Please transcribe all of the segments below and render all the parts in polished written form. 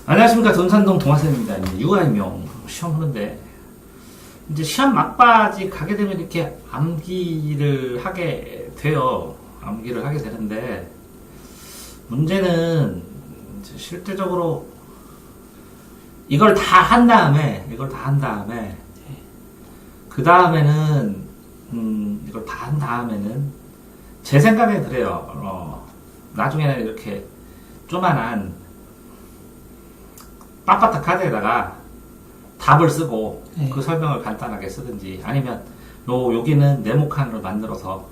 안녕하십니까. 돈산동 동화쌤입니다. 이제 유아임용 시험 하는데, 이제 시험 막바지 가게 되면 이렇게 암기를 하게 돼요. 암기를 하게 되는데, 문제는 이제 실제적으로 이걸 다 한 다음에, 그 다음에는, 이걸 다 한 다음에는, 제 생각에 그래요. 나중에는 이렇게 조만한 빳빳한 카드에다가 답을 쓰고 그 설명을 간단하게 쓰든지 아니면 여기는 네모칸으로 만들어서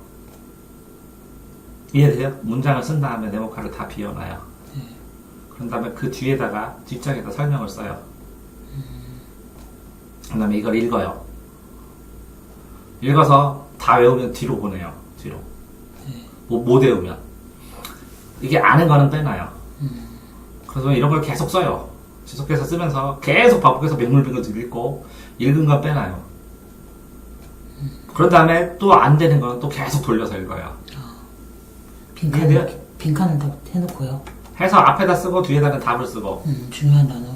이해돼요? 문장을 쓴 다음에 네모칸을 다 비워놔요. 그런 다음에 그 뒤에다가 뒷장에다 설명을 써요. 그 다음에 이걸 읽어요. 읽어서 다 외우면 뒤로 보내요. 뒤로. 못 외우면. 이게 아는 거는 빼놔요. 그래서 이런 걸 계속 써요. 지속해서 쓰면서 계속 반복해서 맹물빙글 읽고 읽은 건 빼놔요. 그런 다음에 또 안 되는 거는 또 계속 돌려서 읽어요. 빈칸은 다 해놓고요. 해서 앞에다 쓰고 뒤에다는 답을 쓰고 중요한 단어.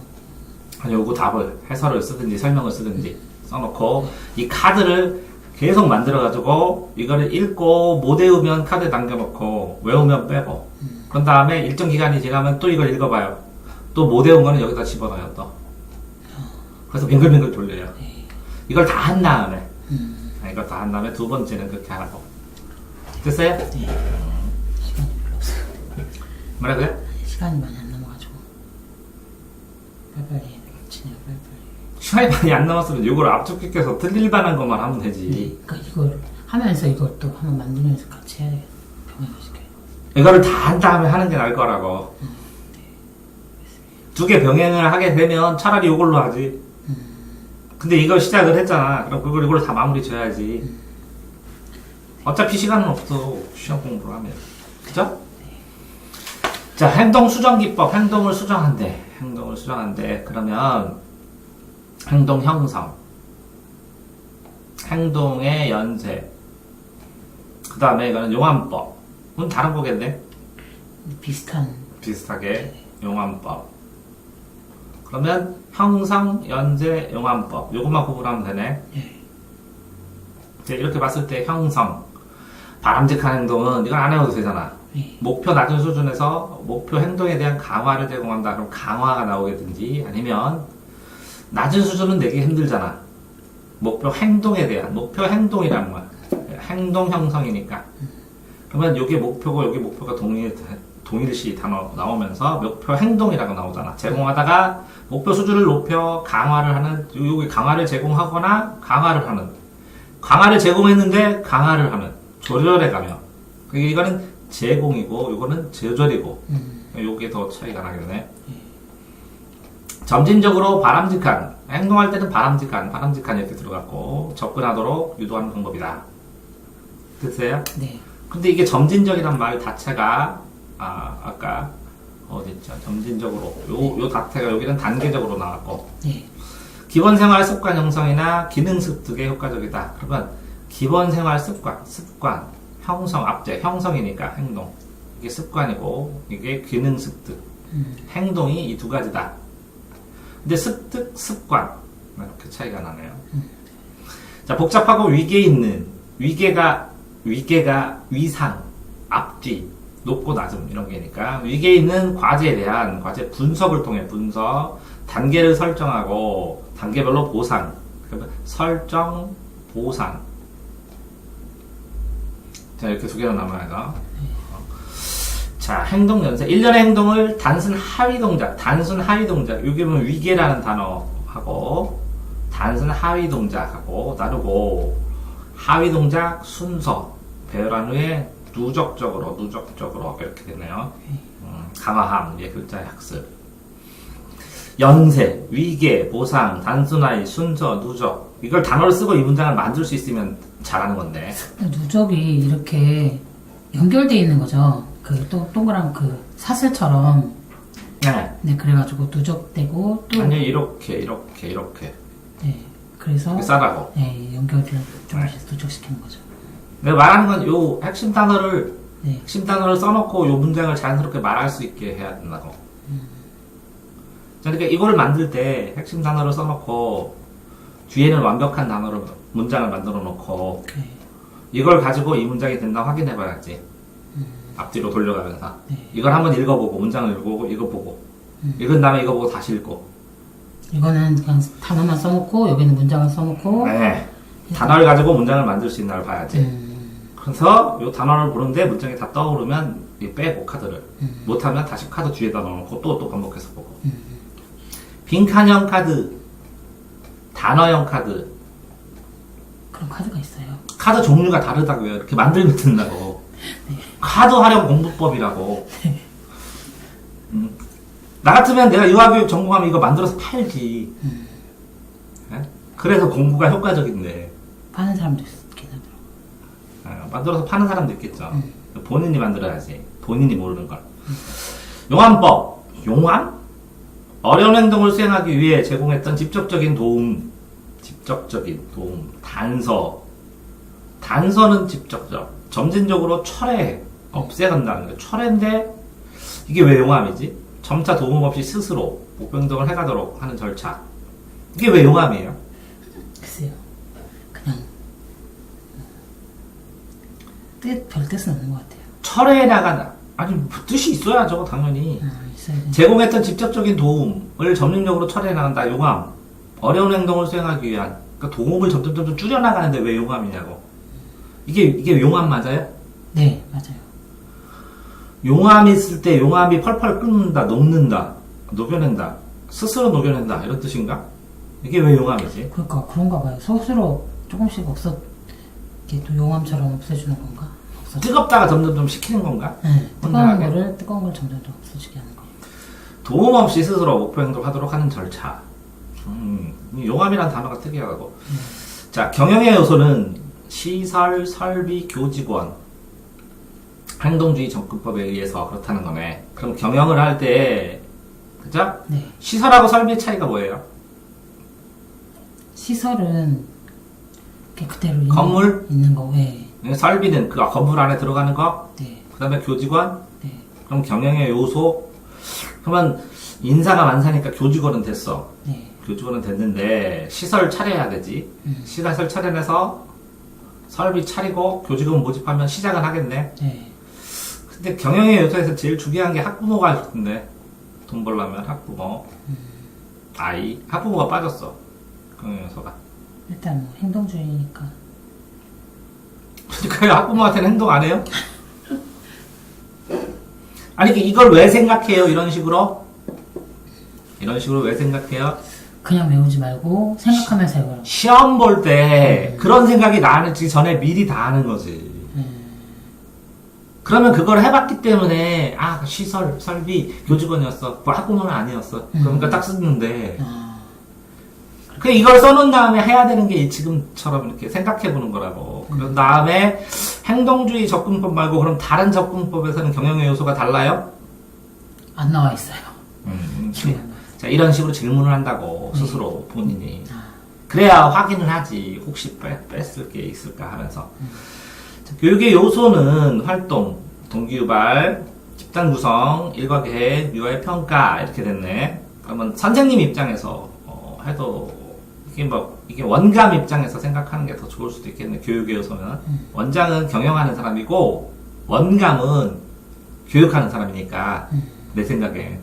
아니 요거 답을 해설을 쓰든지 설명을 쓰든지 써놓고 이 카드를 계속 만들어가지고 이거를 읽고 못 외우면 카드에 남겨놓고 외우면 빼고 그런 다음에 일정 기간이 지나면 또 이걸 읽어봐요. 또 못 외운 거는 여기다 집어넣어요 또. 그래서 빙글빙글 돌려요. 이걸 다 한 다음에 이걸 다 한 다음에 두 번째는 그렇게 하라고. 됐어요? 시간이 별로 없어요. 뭐라고요? 시간이 많이 안 남아가지고 빨리빨리 해야겠지네요. 빨리빨리. 시간이 많이 안 남았으면 이걸 압축시켜서 틀릴 만한 것만 하면 되지. 그러니까 이걸 하면서 이걸 또 한번 만들면서 같이 해야 되겠다. 병행시켜요. 이거를 다 한 다음에 하는 게 나을 거라고. 두 개 병행을 하게 되면 차라리 이걸로 하지. 근데 이걸 시작을 했잖아. 그럼 이걸 다 마무리 지어야지. 어차피 시간은 없어. 시험 공부를 하면. 그죠? 자, 행동 수정 기법. 행동을 수정한대. 그러면 행동 형성. 행동의 연쇄. 그 다음에 이거는 용암법. 그건 다른 거겠네? 비슷하게 용암법. 그러면 형성, 연쇄, 용암법. 요것만 구분하면 되네. 이제 이렇게 봤을 때 형성. 바람직한 행동은 이건 안 해도 되잖아. 목표 낮은 수준에서 목표 행동에 대한 강화를 제공한다. 그럼 강화가 나오겠든지 아니면 낮은 수준은 내기 힘들잖아. 목표 행동이라는 거야. 행동 형성이니까. 그러면 여기 목표고 여기 목표가 동일시 단어 나오면서 목표 행동이라고 나오잖아. 제공하다가 목표 수준을 높여 강화를 하는, 여기 강화를 제공하거나 강화를 제공했는데 강화를 하는, 조절해 가며. 이거는 제공이고 이거는 조절이고 요게 더 차이가 나게 되네. 점진적으로 바람직한, 행동할 때는 바람직한 이렇게 들어갔고 접근하도록 유도하는 방법이다. 됐어요? 네. 근데 이게 점진적이란 말 자체가 아까 어딨죠? 점진적으로 요 자체가 여기는 단계적으로 나왔고 기본생활 습관 형성이나 기능습득에 효과적이다. 그러면 기본생활 습관 형성 앞제 형성이니까 행동 이게 습관이고 이게 기능습득 행동이 이 두 가지다. 근데 습득 습관 이렇게 차이가 나네요. 자, 복잡하고 위계 있는 위계가 위상 앞뒤 높고 낮음 이런 게니까 위계 있는 과제에 대한 과제 분석을 통해 단계를 설정하고 단계별로 보상 설정 보상. 자, 이렇게 두 개가 남아요. 자, 행동 연쇄. 일련의 행동을 단순 하위 동작 여기 보면 위계라는 단어하고 단순 하위 동작하고 나누고 하위 동작 순서 배열한 후에 누적적으로 이렇게 되네요. 강화함, 글자의 학습. 연쇄, 위계, 보상, 단순하이, 순서, 누적. 이걸 단어를 쓰고 이 문장을 만들 수 있으면 잘하는 건데. 누적이 이렇게 연결되어 있는 거죠. 동그란 사슬처럼. 네, 그래가지고 누적되고 또. 아니, 이렇게. 네, 그래서. 싸라고. 네, 연결을 조금씩 누적시키는 거죠. 내가 말하는 건 요 핵심 단어를 네. 10단어를 써놓고 이 문장을 자연스럽게 말할 수 있게 해야 된다고. 그러니까 이거를 만들 때 핵심 단어를 써놓고 뒤에는 완벽한 단어로 문장을 만들어 놓고 오케이. 이걸 가지고 이 문장이 된다 확인해 봐야지. 앞뒤로 돌려가면서 네. 이걸 한번 읽어보고 문장을 읽어보고 읽어보고 읽은 다음에 이거 보고 다시 읽고. 이거는 그냥 단어만 써놓고 여기는 문장을 써놓고. 네. 단어를 가지고 문장을 만들 수 있나를 봐야지. 그래서 이 단어를 보는데 문장이 다 떠오르면 빼고 카드를 못하면 다시 카드 뒤에다 넣어놓고 또 반복해서 보고. 빈칸형 카드, 단어형 카드. 그런 카드가 있어요. 카드 종류가 다르다고요. 이렇게 만들면 된다고. 카드 활용 공부법이라고. 나 같으면 내가 유아교육 전공하면 이거 만들어서 팔지. 네? 그래서 공부가 효과적인데. 파는 사람도 있긴 하더라고. 만들어서 파는 사람도 있겠죠. 본인이 만들어야지. 본인이 모르는 걸. 용암법. 용암? 어려운 행동을 수행하기 위해 제공했던 직접적인 도움. 직접적인 도움. 단서. 단서는 직접적. 점진적으로 철회. 없애간다는 거예요. 철회인데 이게 왜 용암이지? 점차 도움 없이 스스로 목표 행동을 해가도록 하는 절차. 이게 왜 용암이에요? 글쎄요. 그냥 별 뜻은 없는 것 같아요. 철회해 나가다. 아니 뜻이 있어야죠 당연히. 있어야 되는. 제공했던 직접적인 도움을 점진적으로 철회해 나간다. 용암. 어려운 행동을 수행하기 위한. 그러니까 도움을 점점 줄여나가는데 왜 용암이냐고. 이게 용암 맞아요? 네, 맞아요. 용암이 있을 때 용암이 펄펄 끓는다, 녹는다, 녹여낸다, 스스로 녹여낸다 이런 뜻인가? 이게 왜 용암이지? 그러니까 그런가 봐요. 스스로 조금씩 이게 또 용암처럼 없애주는 건가? 뜨겁다가 점점 좀 식히는 건가? 네, 혼자하게? 뜨거운 걸 점점 더 없어지게 하는 거. 도움 없이 스스로 목표 행동하도록 하는 절차. 이 용암이라는 단어가 특이하고. 자, 경영의 요소는 시설, 설비, 교직원, 행동주의 접근법에 의해서 그렇다는 거네. 그럼 경영을 할 때, 그죠? 네. 시설하고 설비의 차이가 뭐예요? 시설은 그대로 건물? 있는 거. 네. 설비는 그 건물 안에 들어가는 거? 네. 그 다음에 교직원? 네. 그럼 경영의 요소? 그러면 인사가 많사니까 교직원은 됐어. 네. 교직원은 됐는데 시설 차려야 되지. 시설 차려내서 설비 차리고 교직원 모집하면 시작은 하겠네. 네. 근데 경영의 요소에서 제일 중요한 게 학부모가 있을 텐데 돈 벌려면 학부모, 아이, 학부모가 빠졌어. 경영 요소가. 일단 뭐 행동주의니까. 그러니까 학부모한테는 행동 안 해요? 아니 이걸 왜 생각해요? 이런 식으로 왜 생각해요? 그냥 외우지 말고 생각하면서 해보라고. 시험 볼 때 그런 생각이 나기 전에 미리 다 하는 거지. 그러면 그걸 해봤기 때문에 시설, 설비, 교직원이었어. 뭐 학부모는 아니었어. 그러니까 딱 쓰는데 그 이걸 써놓은 다음에 해야 되는 게 지금처럼 이렇게 생각해보는 거라고. 그런 다음에 행동주의 접근법 말고 그럼 다른 접근법에서는 경영의 요소가 달라요? 안 나와 있어요. 자, 이런 식으로 질문을 한다고 스스로 본인이. 그래야 확인을 하지. 혹시 뺐을 게 있을까 하면서. 자, 교육의 요소는 활동, 동기유발, 집단 구성, 일과 계획, 유아의 평가 이렇게 됐네. 그러면 선생님 입장에서 해도 이게 원감 입장에서 생각하는 게 더 좋을 수도 있겠네. 교육의 요소는 원장은 경영하는 사람이고 원감은 교육하는 사람이니까 내 생각에.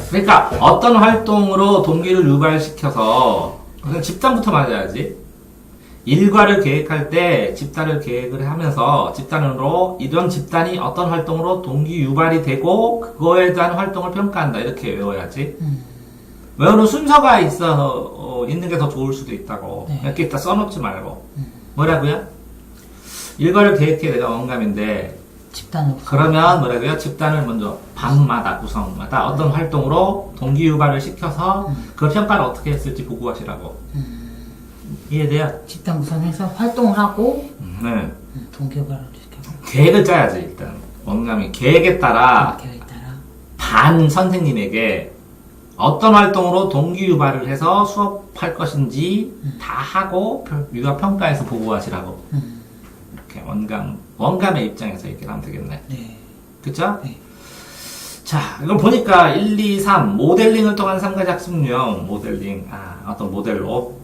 그러니까 어떤 활동으로 동기를 유발시켜서 그냥 집단부터 맞아야지. 일과를 계획할 때 집단을 계획을 하면서 집단으로 이런 집단이 어떤 활동으로 동기 유발이 되고 그거에 대한 활동을 평가한다 이렇게 외워야지. 외우는 순서가 있는 게 더 좋을 수도 있다고. 네. 이렇게 딱 써놓지 말고. 뭐라고요? 일과를 계획해 내가 원감인데 집단으로. 그러면 뭐라고요? 집단을 먼저 반마다 구성마다 어떤 활동으로 동기 유발을 시켜서 그 평가를 어떻게 했을지 보고하시라고. 이해돼요? 집단 구성해서 활동을 하고 네. 동기유발을 시켜서 계획을 짜야지 일단. 원감이 계획에 따라 계획에 따라 반 선생님에게 어떤 활동으로 동기 유발을 해서 수업할 것인지 다 하고 유아 평가에서 보고하시라고. 이렇게 원감의 입장에서 얘기를 하면 되겠네. 네. 그쵸? 네. 자, 이걸 보니까 1, 2, 3 모델링을 통한 3가지 학습 유형 모델링 어떤 모델로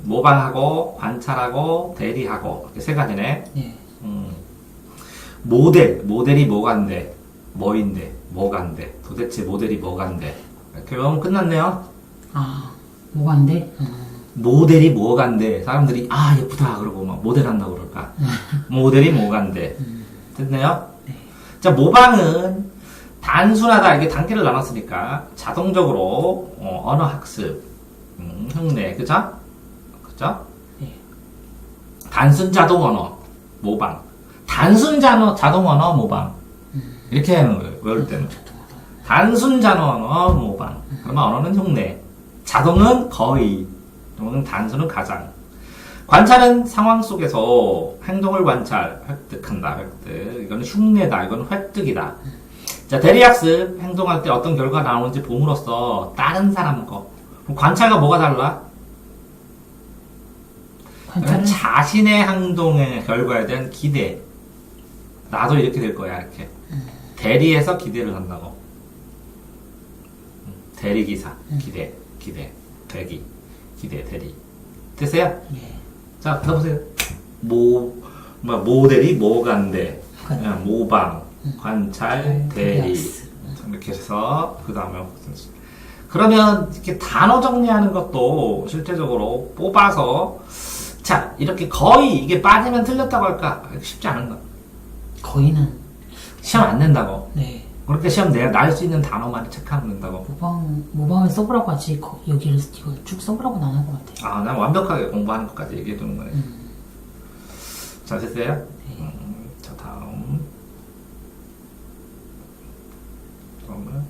모방하고 관찰하고 대리하고 이렇게 3가지네. 예. 모델이 뭐간데 뭐인데 뭐간데 도대체 모델이 뭐간데 이렇게 배우면 끝났네요. 뭐가 안 돼? 모델이 뭐간데 사람들이 예쁘다 그러고 막 모델한다고 그럴까. 모델이 뭐간데 됐네요. 네. 자, 모방은 단순하다. 이게 단계를 나눴으니까 자동적으로 언어 학습 흉내 그죠? 네. 단순 자동 언어 모방 단순 자동 언어 모방 이렇게 하는 거예요. 외울 때는 단순 자동 언어 모방 그러면 언어는 흉내 자동은 거의 또는 단순은 가장 관찰은 상황 속에서 행동을 관찰 획득한다. 획득 이거는 흉내다. 이거는 획득이다. 자, 대리학습 행동할 때 어떤 결과가 나오는지 봄으로써 다른 사람 거. 그럼 관찰과 뭐가 달라? 관찰은 자신의 행동의 결과에 대한 기대. 나도 이렇게 될 거야. 이렇게 대리해서 기대를 한다고. 대리기사 기대 대기 기대 대리 됐어요? 예. 자, 들어보세요. 모델이 뭐간데 모방 관찰, 대리 이렇게 해서 그 다음에 그러면 이렇게 단어 정리하는 것도 실제적으로 뽑아서 자 이렇게 거의 이게 빠지면 틀렸다고 할까 쉽지 않은 거. 거의는 시험 안 낸다고. 네. 그렇게 시험 내가 날 수 있는 단어만 체크하면 된다고. 모방을 써보라고 하지 여기를 이거 쭉 써보라고는 안 한 것 같아요. 난 완벽하게 공부하는 것까지 얘기해 주는 거네. 자, 됐어요? 네. 자, 다음. 그러면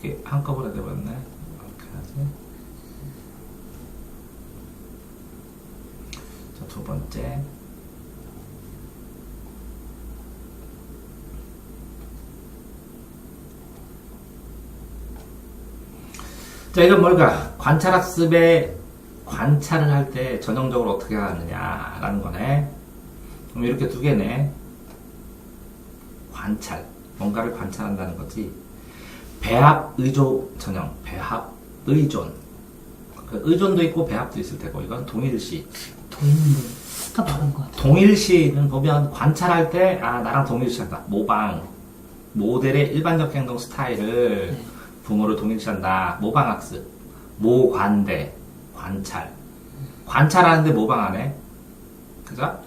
이렇게 한꺼번에 돼버렸네. 이렇게 하지. 자, 2번째. 자, 이건 뭘까? 관찰학습에 관찰을 할 때 전형적으로 어떻게 하느냐라는 거네. 그럼 이렇게 2개네. 관찰. 뭔가를 관찰한다는 거지. 배합, 의조, 전형. 배합, 의존. 그 의존도 있고 배합도 있을 테고, 이건 동일시. 동일시. 딱 다른 것 같아요. 동일시는 보면 관찰할 때, 나랑 동일시한다. 모방. 모델의 일반적 행동 스타일을 부모를 동일시한다. 모방학습. 모관대. 관찰. 관찰하는데 모방하네. 그죠?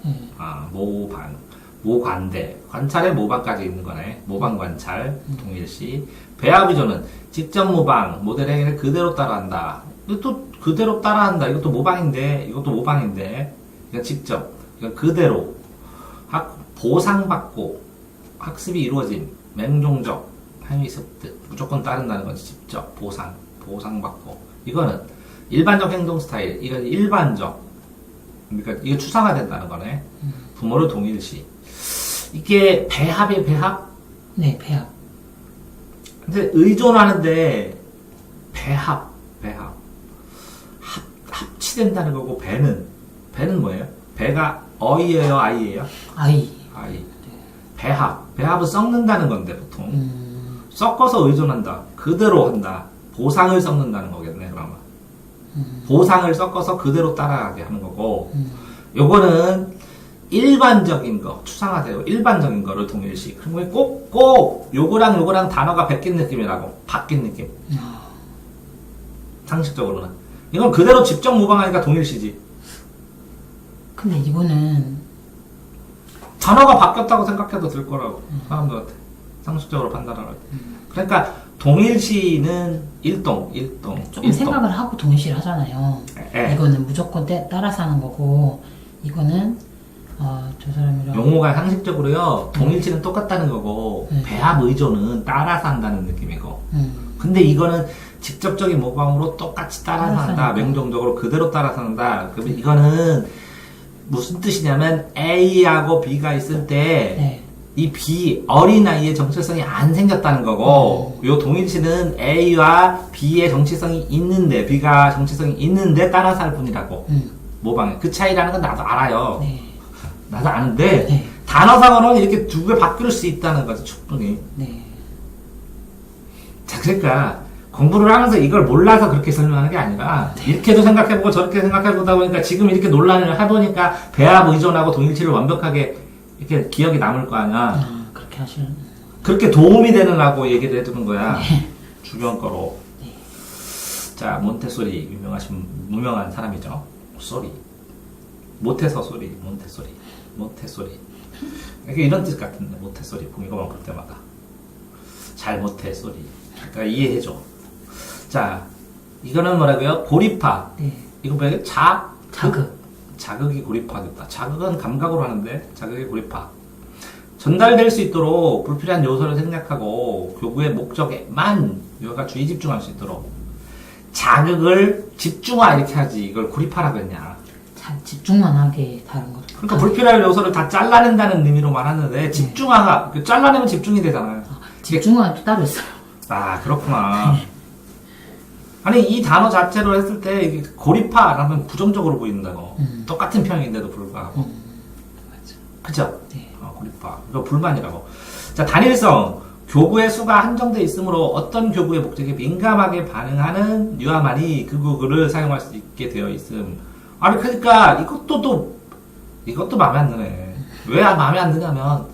모관대. 관찰에 모방까지 있는 거네. 모방 관찰. 동일시. 배합의존은 직접 모방. 모델 행위를 그대로 따라한다. 이것도 그대로 따라한다. 이것도 모방인데, 이것도 모방인데. 이건 직접. 이건 그대로. 보상받고 학습이 이루어진 맹종적 행위 습득. 무조건 따른다는 건 직접. 보상받고. 이거는 일반적 행동 스타일. 이건 일반적. 그러니까 이게 추상화 된다는 거네. 부모를 동일시. 이게 배합의 배합? 네, 배합. 근데 의존하는데 배합. 합치된다는 거고 배는 뭐예요? 배가 어이예요, 아이예요? 아이. 배합은 섞는다는 건데 보통 섞어서 의존한다. 그대로 한다. 보상을 섞는다는 거겠네, 그러면. 보상을 섞어서 그대로 따라가게 하는 거고, 요거는 일반적인 거, 추상화되고 일반적인 거를 동일시. 그리고 꼭 요거랑 단어가 바뀐 느낌이라고. 바뀐 느낌. 상식적으로는. 이건 그대로 직접 모방하니까 동일시지. 근데 이거는 단어가 바뀌었다고 생각해도 될 거라고. 사람들한테. 상식적으로 판단을 할 때. 그러니까 동일시는 일동. 조금 생각을 하고 동일시를 하잖아요. 이거는 무조건 따라서 하는 거고, 이거는 저 사람이랑 용어가 상식적으로요. 동일시는 똑같다는 거고 배합 의존은 따라서 한다는 느낌이고. 근데 이거는 직접적인 모방으로 똑같이 따라서 한다. 맹종적으로 그대로 따라서 한다. 그러면 이거는 무슨 뜻이냐면 A하고 B가 있을 때 이 B 어린아이의 정체성이 안 생겼다는 거고, 요 동일시는 A와 B의 정체성이 있는데 B가 정체성이 있는데 따라서 할 뿐이라고. 모방해. 그 차이라는 건 나도 알아요. 나도 아는데 네. 단어상으로는 이렇게 두 개 바뀔 수 있다는 거죠, 충분히. 네. 자, 그러니까 공부를 하면서 이걸 몰라서 그렇게 설명하는 게 아니라 이렇게도 생각해보고 저렇게 생각해보다 보니까 지금 이렇게 논란을 해보니까 배합 의존하고 동일치를 완벽하게 이렇게 기억이 남을 거 아니야. 아, 그렇게 하시는. 그렇게 도움이 되느라고 얘기를 해주는 거야. 네. 주변 거로. 네. 자, 몬테소리 무명한 사람이죠. 소리. 모태서 소리, 몬테소리. 이게 이런 뜻 같은데, 모태소리. 이거만 볼 때마다. 잘 못해, 소리. 그러니까 이해해줘. 자, 이거는 뭐라고요? 고리파. 네. 이거 뭐야? 자극. 자극이 고리파됐다. 자극은 감각으로 하는데, 자극이 고리파. 전달될 수 있도록 불필요한 요소를 생략하고 교구의 목적에만 요가 주의 집중할 수 있도록 자극을 집중화 이렇게 하지 이걸 고리파라고 했냐. 잘 집중만 하게 다른 거죠. 그러니까 불필요한 요소를 다 잘라낸다는 의미로 말하는데 집중화가 잘라내면 집중이 되잖아요. 집중화가 또 따로 있어요. 아, 그렇구나. 아니 이 단어 자체로 했을 때 이게 고리파라면 부정적으로 보인다고. 똑같은 평인데도 불구하고. 맞죠. 그죠? 네. 고리파. 이거 불만이라고. 자, 단일성. 교구의 수가 한정돼 있으므로 어떤 교구의 목적에 민감하게 반응하는 유아만이 그 교구를 사용할 수 있게 되어 있음. 아니, 그러니까 이것도 마음에 안 드네. 왜 마음에 안 드냐면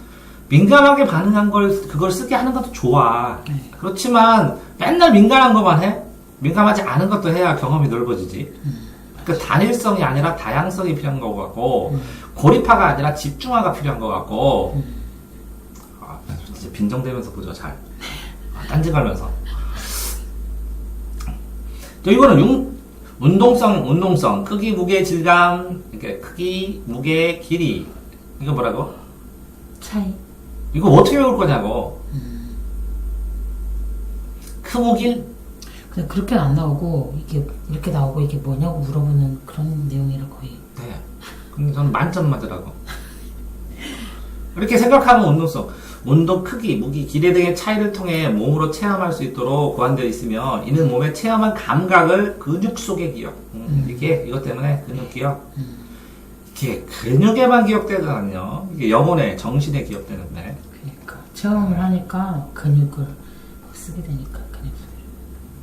민감하게 반응한 그걸 쓰게 하는 것도 좋아. 그렇지만 맨날 민감한 것만 해? 민감하지 않은 것도 해야 경험이 넓어지지. 그러니까 단일성이 아니라 다양성이 필요한 것 같고 고리파가 아니라 집중화가 필요한 것 같고 이제 빈정대면서 보죠. 잘 딴지가면서 이거는 운동성 크기 무게 질감 이렇게 크기 무게 길이 이거 뭐라고? 차이. 이거 어떻게 외울 거냐고. 크무길 근데 그렇게 안 나오고 이게 이렇게 나오고 이게 뭐냐고 물어보는 그런 내용이라 거의. 네. 근데 저는 만점 맞으라고. 이렇게 생각하면 운동 크기, 무기, 길이 등의 차이를 통해 몸으로 체험할 수 있도록 고안되어 있으며 이는 몸에 체험한 감각을 근육 속에 기억. 이것 때문에 근육 기억. 이게 근육에만 기억되거든요. 이게 영혼에, 정신에 기억되는데. 그러니까 체험을 하니까 근육을 쓰게 되니까 근육.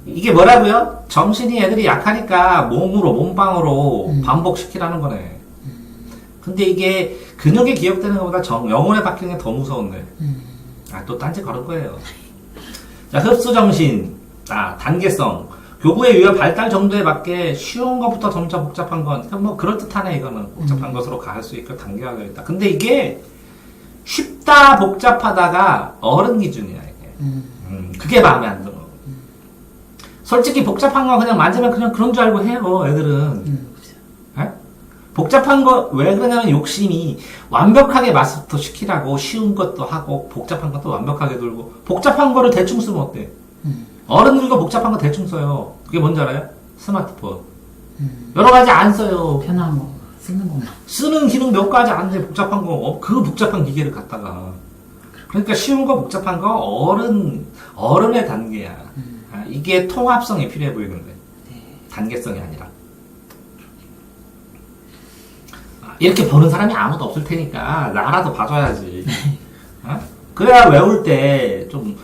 이게 뭐라고요? 정신이 애들이 약하니까 몸빵으로 반복시키라는 거네. 근데 이게 근육에 기억되는 것보다 영혼에 박히는 게 더 무서운데. 또 딴지 걸을 거예요. 자, 흡수정신. 단계성. 교구의 유효 발달 정도에 맞게 쉬운 것부터 점차 복잡한 건, 뭐, 그럴듯하네, 이거는. 복잡한 것으로 갈 수 있고 단계가 있다. 근데 이게 쉽다, 복잡하다가 어른 기준이야, 이게. 그게 마음에 안 들어. 솔직히 복잡한 거 그냥 만지면 그냥 그런 줄 알고 해요, 애들은. 복잡한 거 왜 그러냐면 욕심이 완벽하게 마스터 시키라고 쉬운 것도 하고 복잡한 것도 완벽하게 돌고 복잡한 거를 대충 쓰면 어때? 어른들도 복잡한 거 대충 써요. 그게 뭔지 알아요? 스마트폰. 여러 가지 안 써요. 편한 거 쓰는 것만. 쓰는 기능 몇 가지 안 돼. 복잡한 거 그 복잡한 기계를 갖다가. 그러니까 쉬운 거 복잡한 거 어른의 단계야. 이게 통합성이 필요해 보이는데 단계성이 아니라. 이렇게 보는 사람이 아무도 없을 테니까 나라도 봐줘야지. 그래야 외울 때 좀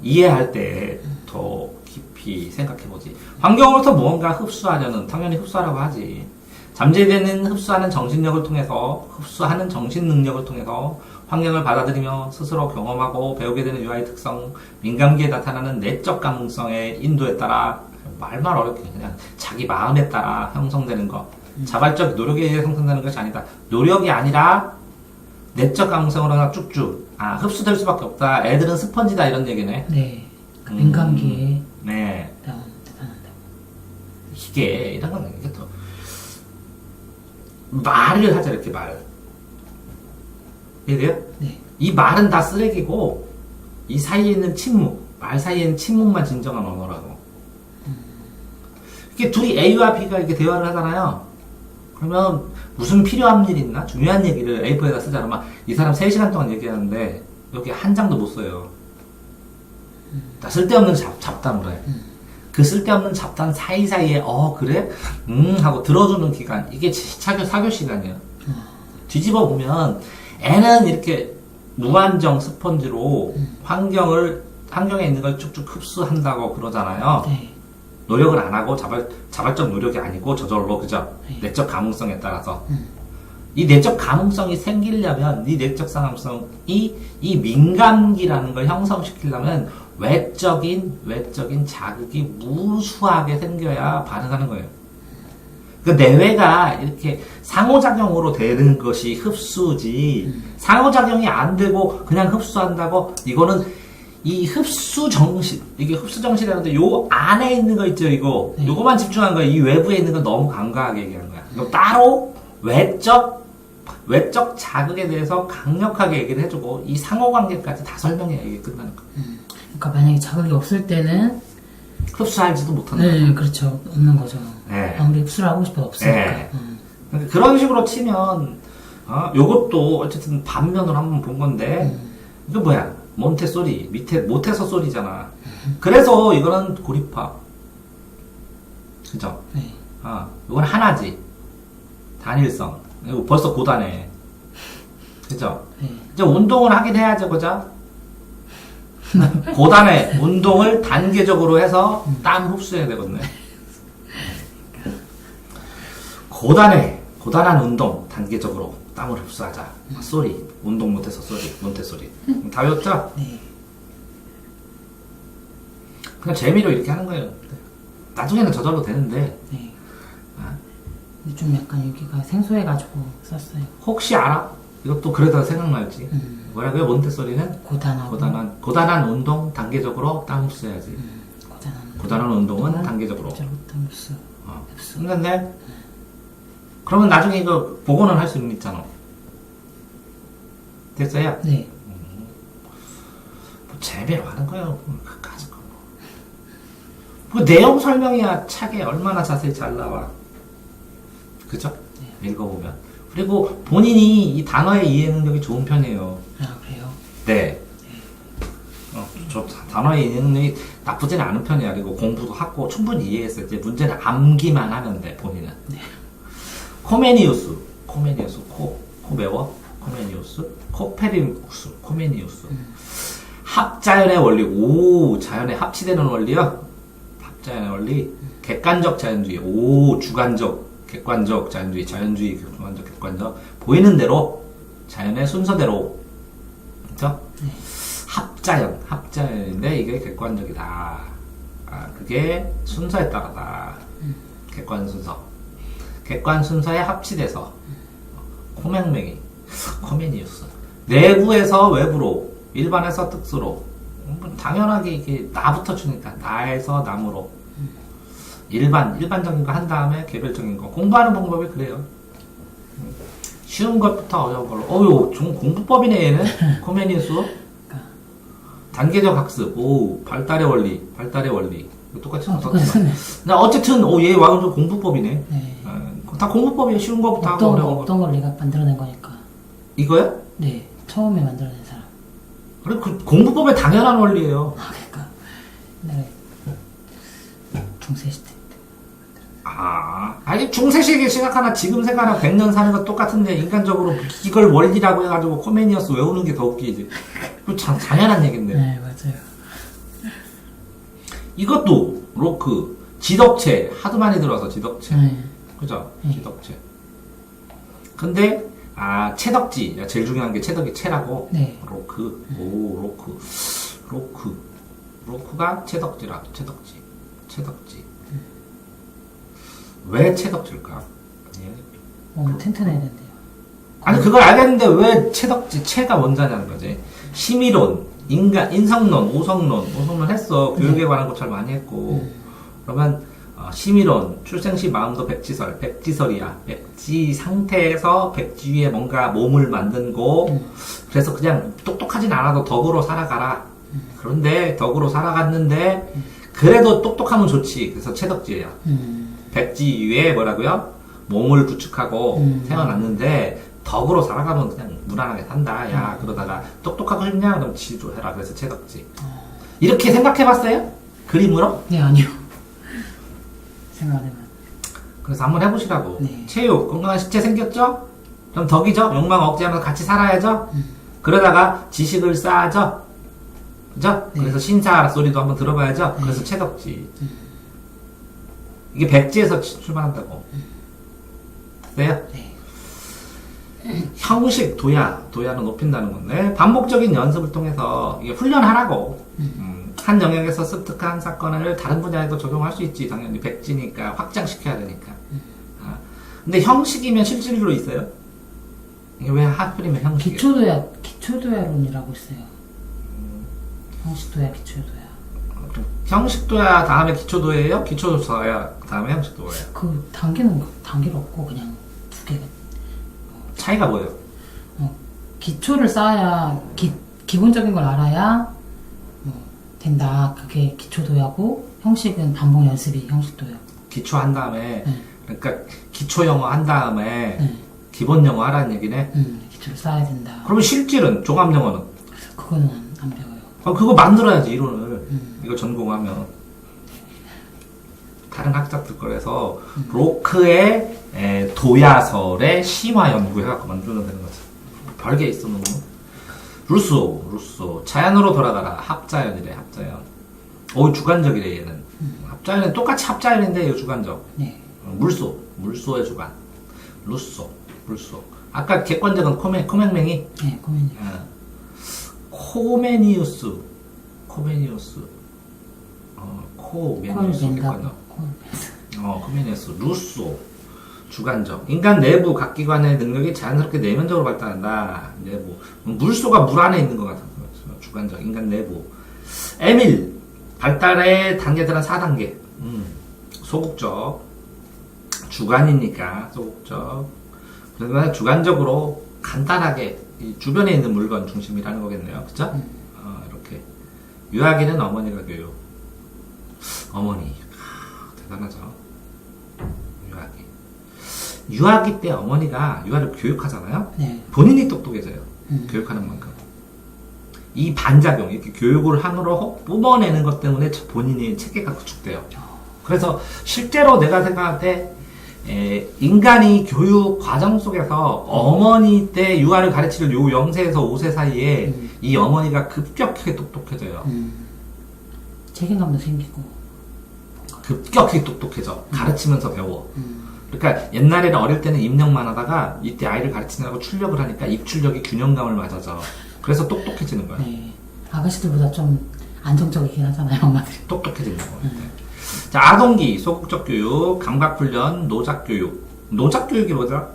이해할 때 더 깊이 생각해보지. 환경으로부터 무언가 흡수하려는 당연히 흡수하라고 하지. 잠재되는 흡수하는 정신력을 통해서 흡수하는 정신 능력을 통해서 환경을 받아들이며 스스로 경험하고 배우게 되는 유아의 특성, 민감기에 나타나는 내적 감성의 인도에 따라 말만 어렵게 그냥 자기 마음에 따라 형성되는 것. 자발적 노력에 의해 형성되는 것이 아니다. 노력이 아니라 내적 감성으로 그냥 쭉쭉 흡수될 수밖에 없다. 애들은 스펀지다 이런 얘기네. 네. 그 민감기에 네. 나타난다고. 이게 이런 건 이게 또 말을 하자 이렇게 말. 이해돼요? 네. 이 말은 다 쓰레기고 이 사이에 있는 침묵, 말 사이에 있는 침묵만 진정한 언어라고. 이게 둘이 A와 B가 이렇게 대화를 하잖아요. 그러면 무슨 필요한 일 있나? 중요한 얘기를 A4에다 쓰잖아. 막 이 사람 3시간 동안 얘기하는데 여기 한 장도 못 써요. 다 쓸데없는 잡담을 해. 그 쓸데없는 잡담 사이사이에 그래? 하고 들어주는 기간. 이게 사교 시간이야. 뒤집어 보면 애는 이렇게 무한정 스펀지로 환경에 있는 걸 쭉쭉 흡수한다고 그러잖아요. 네. 노력을 안 하고 자발적 노력이 아니고 저절로, 그죠? 네. 내적 감흥성에 따라서. 이 내적 감흥성이 생기려면, 이 내적 감흥성이 이 민감기라는 걸 형성시키려면 외적인 자극이 무수하게 생겨야 반응하는 거예요. 그 내외가 이렇게 상호작용으로 되는 것이 흡수지, 상호작용이 안 되고 그냥 흡수한다고, 이거는 이 흡수정신, 이게 흡수정신이라는데 요 안에 있는 거 있죠, 이거. 네. 요거만 집중한 거야. 이 외부에 있는 건 너무 간과하게 얘기하는 거야. 이거 따로 외적 자극에 대해서 강력하게 얘기를 해주고, 이 상호관계까지 다 설명해야 이게 끝나는 거야. 그러니까 만약에 자극이 없을 때는 흡수하지도 못하는 거야. 네, 그렇죠. 없는 거죠. 네. 아무리 흡수를 하고 싶어도 없으니까. 네. 그러니까 그런 식으로 치면, 요것도 어쨌든 반면으로 한번 본 건데, 이거 뭐야? 몬테소리, 모태소소리잖아. 그래서 이거는 고립화. 그죠? 네. 이건 하나지. 단일성. 이거 벌써 고단해. 그죠? 네. 이제 운동을 하긴 해야죠, 그죠? 고단해. 운동을 단계적으로 해서 땀 흡수해야 되거든요. 고단해. 고단한 운동, 단계적으로 땀을 흡수하자. 소리. 운동 못해서 몬테소리. 다 외웠죠? 네. 그냥 재미로 이렇게 하는 거예요. 나중에는 저절로 되는데, 네. 근데 좀 약간 여기가 생소해가지고 썼어요. 혹시 알아? 이것도 그러다 생각날지. 뭐라고요? 몬테소리는? 고단한 운동, 단계적으로 땀 흡수해야지. 고단한 운동은 단계적으로. 땀 흡수. 근데, 그러면 나중에 이거 복원을 할 수 있잖아. 됐어요? 네. 뭐 재미로 하는 거예요. 가지고. 뭐 내용 설명이야 차게 얼마나 자세히 잘 나와. 그죠? 네. 읽어보면. 그리고 본인이 이 단어의 이해 능력이 좋은 편이에요. 그래요? 네. 저 단어의 이해 능력이 나쁘지는 않은 편이야. 그리고 공부도 하고 충분히 이해했어요. 이제 문제는 암기만 하면 돼, 본인은. 네. 코메니우스, 코 매워? 코메니우스, 코페리쿠스, 코메니우스. 합자연의 원리, 자연의 합치되는 원리요? 합자연의 원리, 객관적 자연주의, 주관적, 객관적 자연주의, 객관적, 객관적. 보이는 대로, 자연의 순서대로. 그죠? 네. 합자연인데 이게 객관적이다. 그게 순서에 따라다. 객관 순서에 합치돼서, 코메니우스. 내부에서 외부로, 일반에서 특수로. 당연하게 이게 나부터 주니까, 나에서 남으로. 일반적인 거 한 다음에 개별적인 거. 공부하는 방법이 그래요. 쉬운 것부터 어려운 걸로. 공부법이네, 얘는. 코메니우스. 단계적 학습. 발달의 원리. 똑같이 썼지만. 어쨌든, 얘 완전 공부법이네. 네. 다 공부법이에요. 쉬운 거부터 하고 어려운 거. 없던 걸 내가 만들어낸 거니까. 이거요? 네. 처음에 만들어낸 사람. 그래, 공부법의 당연한 원리예요. 그러니까. 네. 중세 시대 때. 아니, 중세 시기 생각하나 지금 생각하나 100년 사는 거 똑같은데, 인간적으로 이걸 원리라고 해가지고 코메니어스 외우는 게 더 웃기지. 참 당연한 얘긴데. 네, 맞아요. 이것도, 로크, 지덕체, 하도 많이 들어서 지덕체. 그죠? 지덕체. 근데, 채덕지. 제일 중요한 게 채덕이 체라고. 로크. 로크가 채덕지라. 채덕지. 왜 채덕질까? 튼튼해야 된대요. 아니, 그걸 알겠는데 왜 채가 원자냐는 거지. 심의론, 인성론, 오성론 했어. 교육에 관한 거 잘 많이 했고. 그러면, 심의론, 출생시 마음도 백지설이야. 백지 상태에서 백지 위에 뭔가 몸을 만든고, 그래서 그냥 똑똑하진 않아도 덕으로 살아가라. 그런데 덕으로 살아갔는데, 그래도 똑똑하면 좋지. 그래서 채덕지예요. 백지 위에 뭐라고요? 몸을 구축하고 태어났는데, 덕으로 살아가면 그냥 무난하게 산다. 야, 그러다가 똑똑하고 싶냐? 그럼 지도해라. 그래서 채덕지. 이렇게 생각해봤어요? 그림으로? 네, 아니요. 생각해만. 그래서 한번 해보시라고. 네. 체육, 건강한 식체 생겼죠? 그럼 덕이죠? 욕망 억제하면서 같이 살아야죠? 그러다가 지식을 쌓아죠? 그죠? 네. 그래서 신사 소리도 한번 들어봐야죠? 그래서 채덕지. 이게 백지에서 출발한다고. 됐어요? 네. 형식, 도야는 높인다는 건데, 반복적인 연습을 통해서 이게 훈련하라고. 한 영역에서 습득한 사건을 다른 분야에도 적용할 수 있지. 당연히 백지니까 확장시켜야 되니까. 근데 형식이면 실질로 있어요? 이게 왜 하필이면 형식이에요? 기초도야론이라고 있어요. 형식도야, 기초도야. 형식도야 다음에 기초도예요? 기초도야 다음에 형식도예요? 그 단계가 없고 그냥 두 개가. 차이가 뭐예요? 기초를 쌓아야 기본적인 걸 알아야 된다. 그게 기초도야고 형식은 반복 연습이 형식도야. 기초 한 다음에 그러니까 기초 영어 한 다음에 기본 영어 하라는 얘기네. 기초를 쌓아야 된다. 그러면 실질은 종합 영어는? 그거는 안 배워요. 그거 만들어야지 이론을. 이거 전공하면 다른 학자들 거라서 로크의 도야설의 심화 연구해갖고 만들면 되는 거죠. 별게 있어 너무. 루소 자연으로 돌아가라. 합자연이래. 합자연. 주관적이래 얘는. 합자연은 똑같이 합자연인데 이거 주관적. 네. 물소의 주관. 물소. 아까 객관적은 코맹맹이. 네, 고민이요. 코메니우스. 객관적. 코메니우스. 루소. 주관적. 인간 내부 각 기관의 능력이 자연스럽게 내면적으로 발달한다. 내부. 물소가 물 안에 있는 것 같은 거죠. 주관적. 인간 내부. 에밀. 발달의 단계들은 4단계. 소극적. 주관이니까 소극적. 그러면 주관적으로 간단하게 이 주변에 있는 물건 중심이라는 거겠네요. 그쵸? 이렇게. 유아기는 어머니가 교육. 어머니. 대단하죠. 유아기 때 어머니가 유아를 교육하잖아요. 네. 본인이 똑똑해져요. 교육하는 만큼. 이 반작용, 이렇게 교육을 함으로 뿜어내는 것 때문에 본인이 체계가 구축돼요. 그래서 실제로 내가 생각할 때 인간이 교육 과정 속에서 어머니 때 유아를 가르치는 요 0세에서 5세 사이에 이 어머니가 급격하게 똑똑해져요. 책임감도 생기고. 급격히 똑똑해져. 가르치면서 배워. 그러니까 옛날에는 어릴 때는 입력만 하다가 이때 아이를 가르치느라고 출력을 하니까 입출력이 균형감을 맞아져. 그래서 똑똑해지는 거야. 네. 아가씨들보다 좀 안정적이긴 하잖아요, 엄마들이. 똑똑해진다고. 자, 아동기, 소극적 교육, 감각훈련, 노작교육. 노작교육이 뭐죠?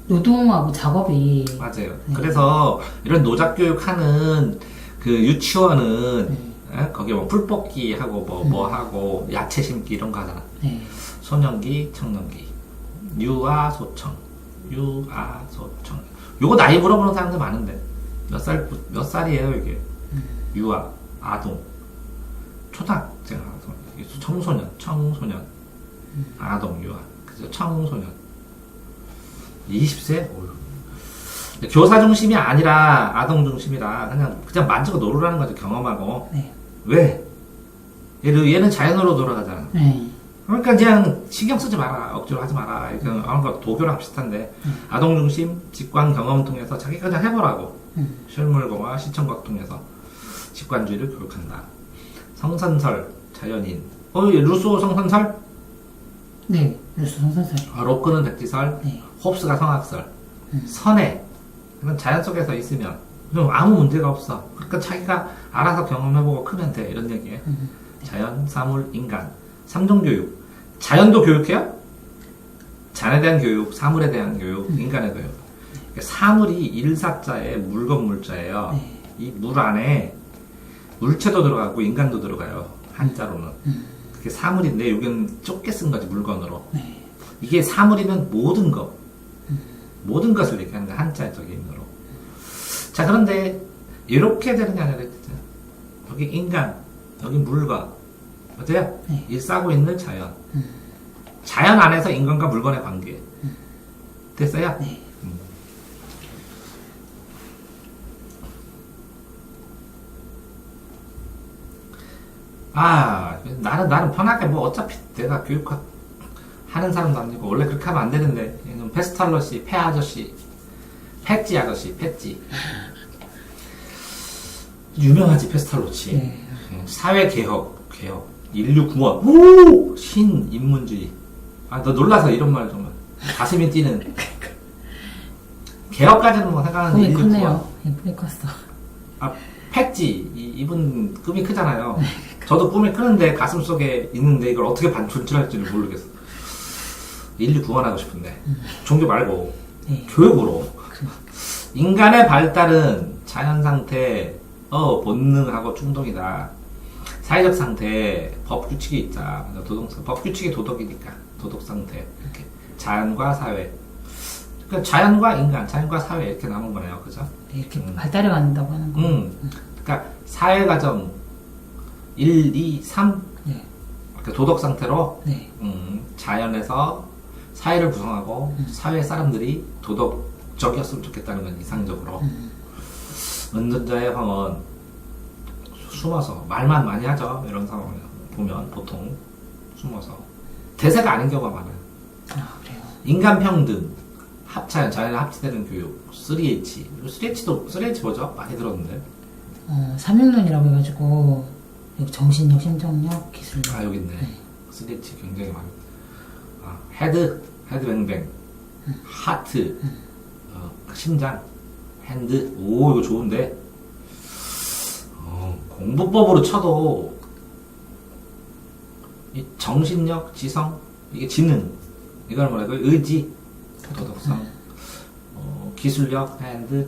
노동하고 작업이. 맞아요. 그래서 이런 노작교육 하는 그 유치원은 거기 뭐 풀뽑기 하고 뭐 하고 야채 심기 이런 거 하잖아. 네. 소년기, 청년기. 유아소청. 요거 나이 물어보는 사람들 많은데. 몇 살이에요, 이게? 유아, 아동. 초등학생, 청소년. 아동, 유아. 그죠? 청소년. 20세? 교사 중심이 아니라 아동 중심이라 그냥 만지고 놀으라는 거죠. 경험하고. 네. 왜? 얘는 자연으로 돌아가잖아. 네. 그러니까 그냥 신경 쓰지 마라. 억지로 하지 마라. 이렇게 하는 거 도교랑 비슷한데 아동 중심 직관 경험 통해서 자기가 그냥 해보라고. 실물공화 시청각 통해서 직관주의를 교육한다. 성선설 자연인. 루소 성선설? 네. 루소 성선설. 로크는 백지설. 네. 홉스가 성악설. 선해. 그냥 자연 속에서 있으면 그럼 아무 문제가 없어. 그러니까 자기가 알아서 경험해보고 크면 돼. 이런 얘기예요. 자연, 사물, 인간. 3종 교육. 자연도 교육해요? 자연에 대한 교육, 사물에 대한 교육, 인간의 교육. 그러니까 사물이 일사자의 물건 물자예요. 네. 이 물 안에 물체도 들어가고 인간도 들어가요. 한자로는. 그게 사물인데 여기는 좁게 쓴 거지 물건으로. 네. 이게 사물이면 모든 것. 모든 것을 얘기하는 거야. 한자적 의미로. 자, 그런데 이렇게 되는 게 아니라 여기 인간, 여기 물건. 맞아요? 네. 일싸고 있는 자연. 자연 안에서 인간과 물건의 관계. 됐어요? 네. 나는 편하게 어차피 내가 교육하는 사람도 아니고 원래 그렇게 하면 안 되는데 얘는 페스탈롯이 폐 아저씨, 펫지 아저씨, 펫지. 유명하지 페스탈롯이. 네. 사회 개혁, 인류 구원, 오! 신인문주의. 아, 너 놀라서 이런 말 정말 가슴이 뛰는. 개혁까지는 뭐 생각하는데 꿈이 인류 구원. 크네요. 꿈이 컸어. 아, 펫지. 이분 꿈이 크잖아요. 저도 꿈이 크는데 가슴 속에 있는데 이걸 어떻게 분출할지를 모르겠어. 인류 구원하고 싶은데. 종교 말고. 네. 교육으로. 인간의 발달은 자연 상태, 본능하고 충동이다. 사회적 상태, 법 규칙이 있다. 법 규칙이 도덕이니까. 도덕 상태. 이렇게. 자연과 사회. 그러니까 자연과 인간, 자연과 사회 이렇게 나눈 거네요. 그죠? 네, 이렇게 발달해 간다고 하는 거. 그러니까 사회 과정 1, 2, 3 네. 그러니까 도덕 상태로 네. 자연에서 사회를 구성하고 사회 사람들이 도덕적이었으면 좋겠다는 건 이상적으로. 은둔자의 황은 숨어서 말만 많이 하죠. 이런 상황을 보면 보통 숨어서 대세가 아닌 경우가 많아요. 아, 그래요. 인간 평등, 자연에 합치되는 교육, 3H. 3H 뭐죠? 많이 들었는데. 3육론이라고 해가지고 여기 정신력, 심정력, 기술력. 아, 여기 있네. 네. 3H 굉장히 많이. 헤드 뱅뱅. 하트, 심장, 핸드. 오, 이거 좋은데. 공부법으로 쳐도 이 정신력, 지성, 이게 지능, 이걸 뭐라고 의지, 도덕성, 기술력, 핸드.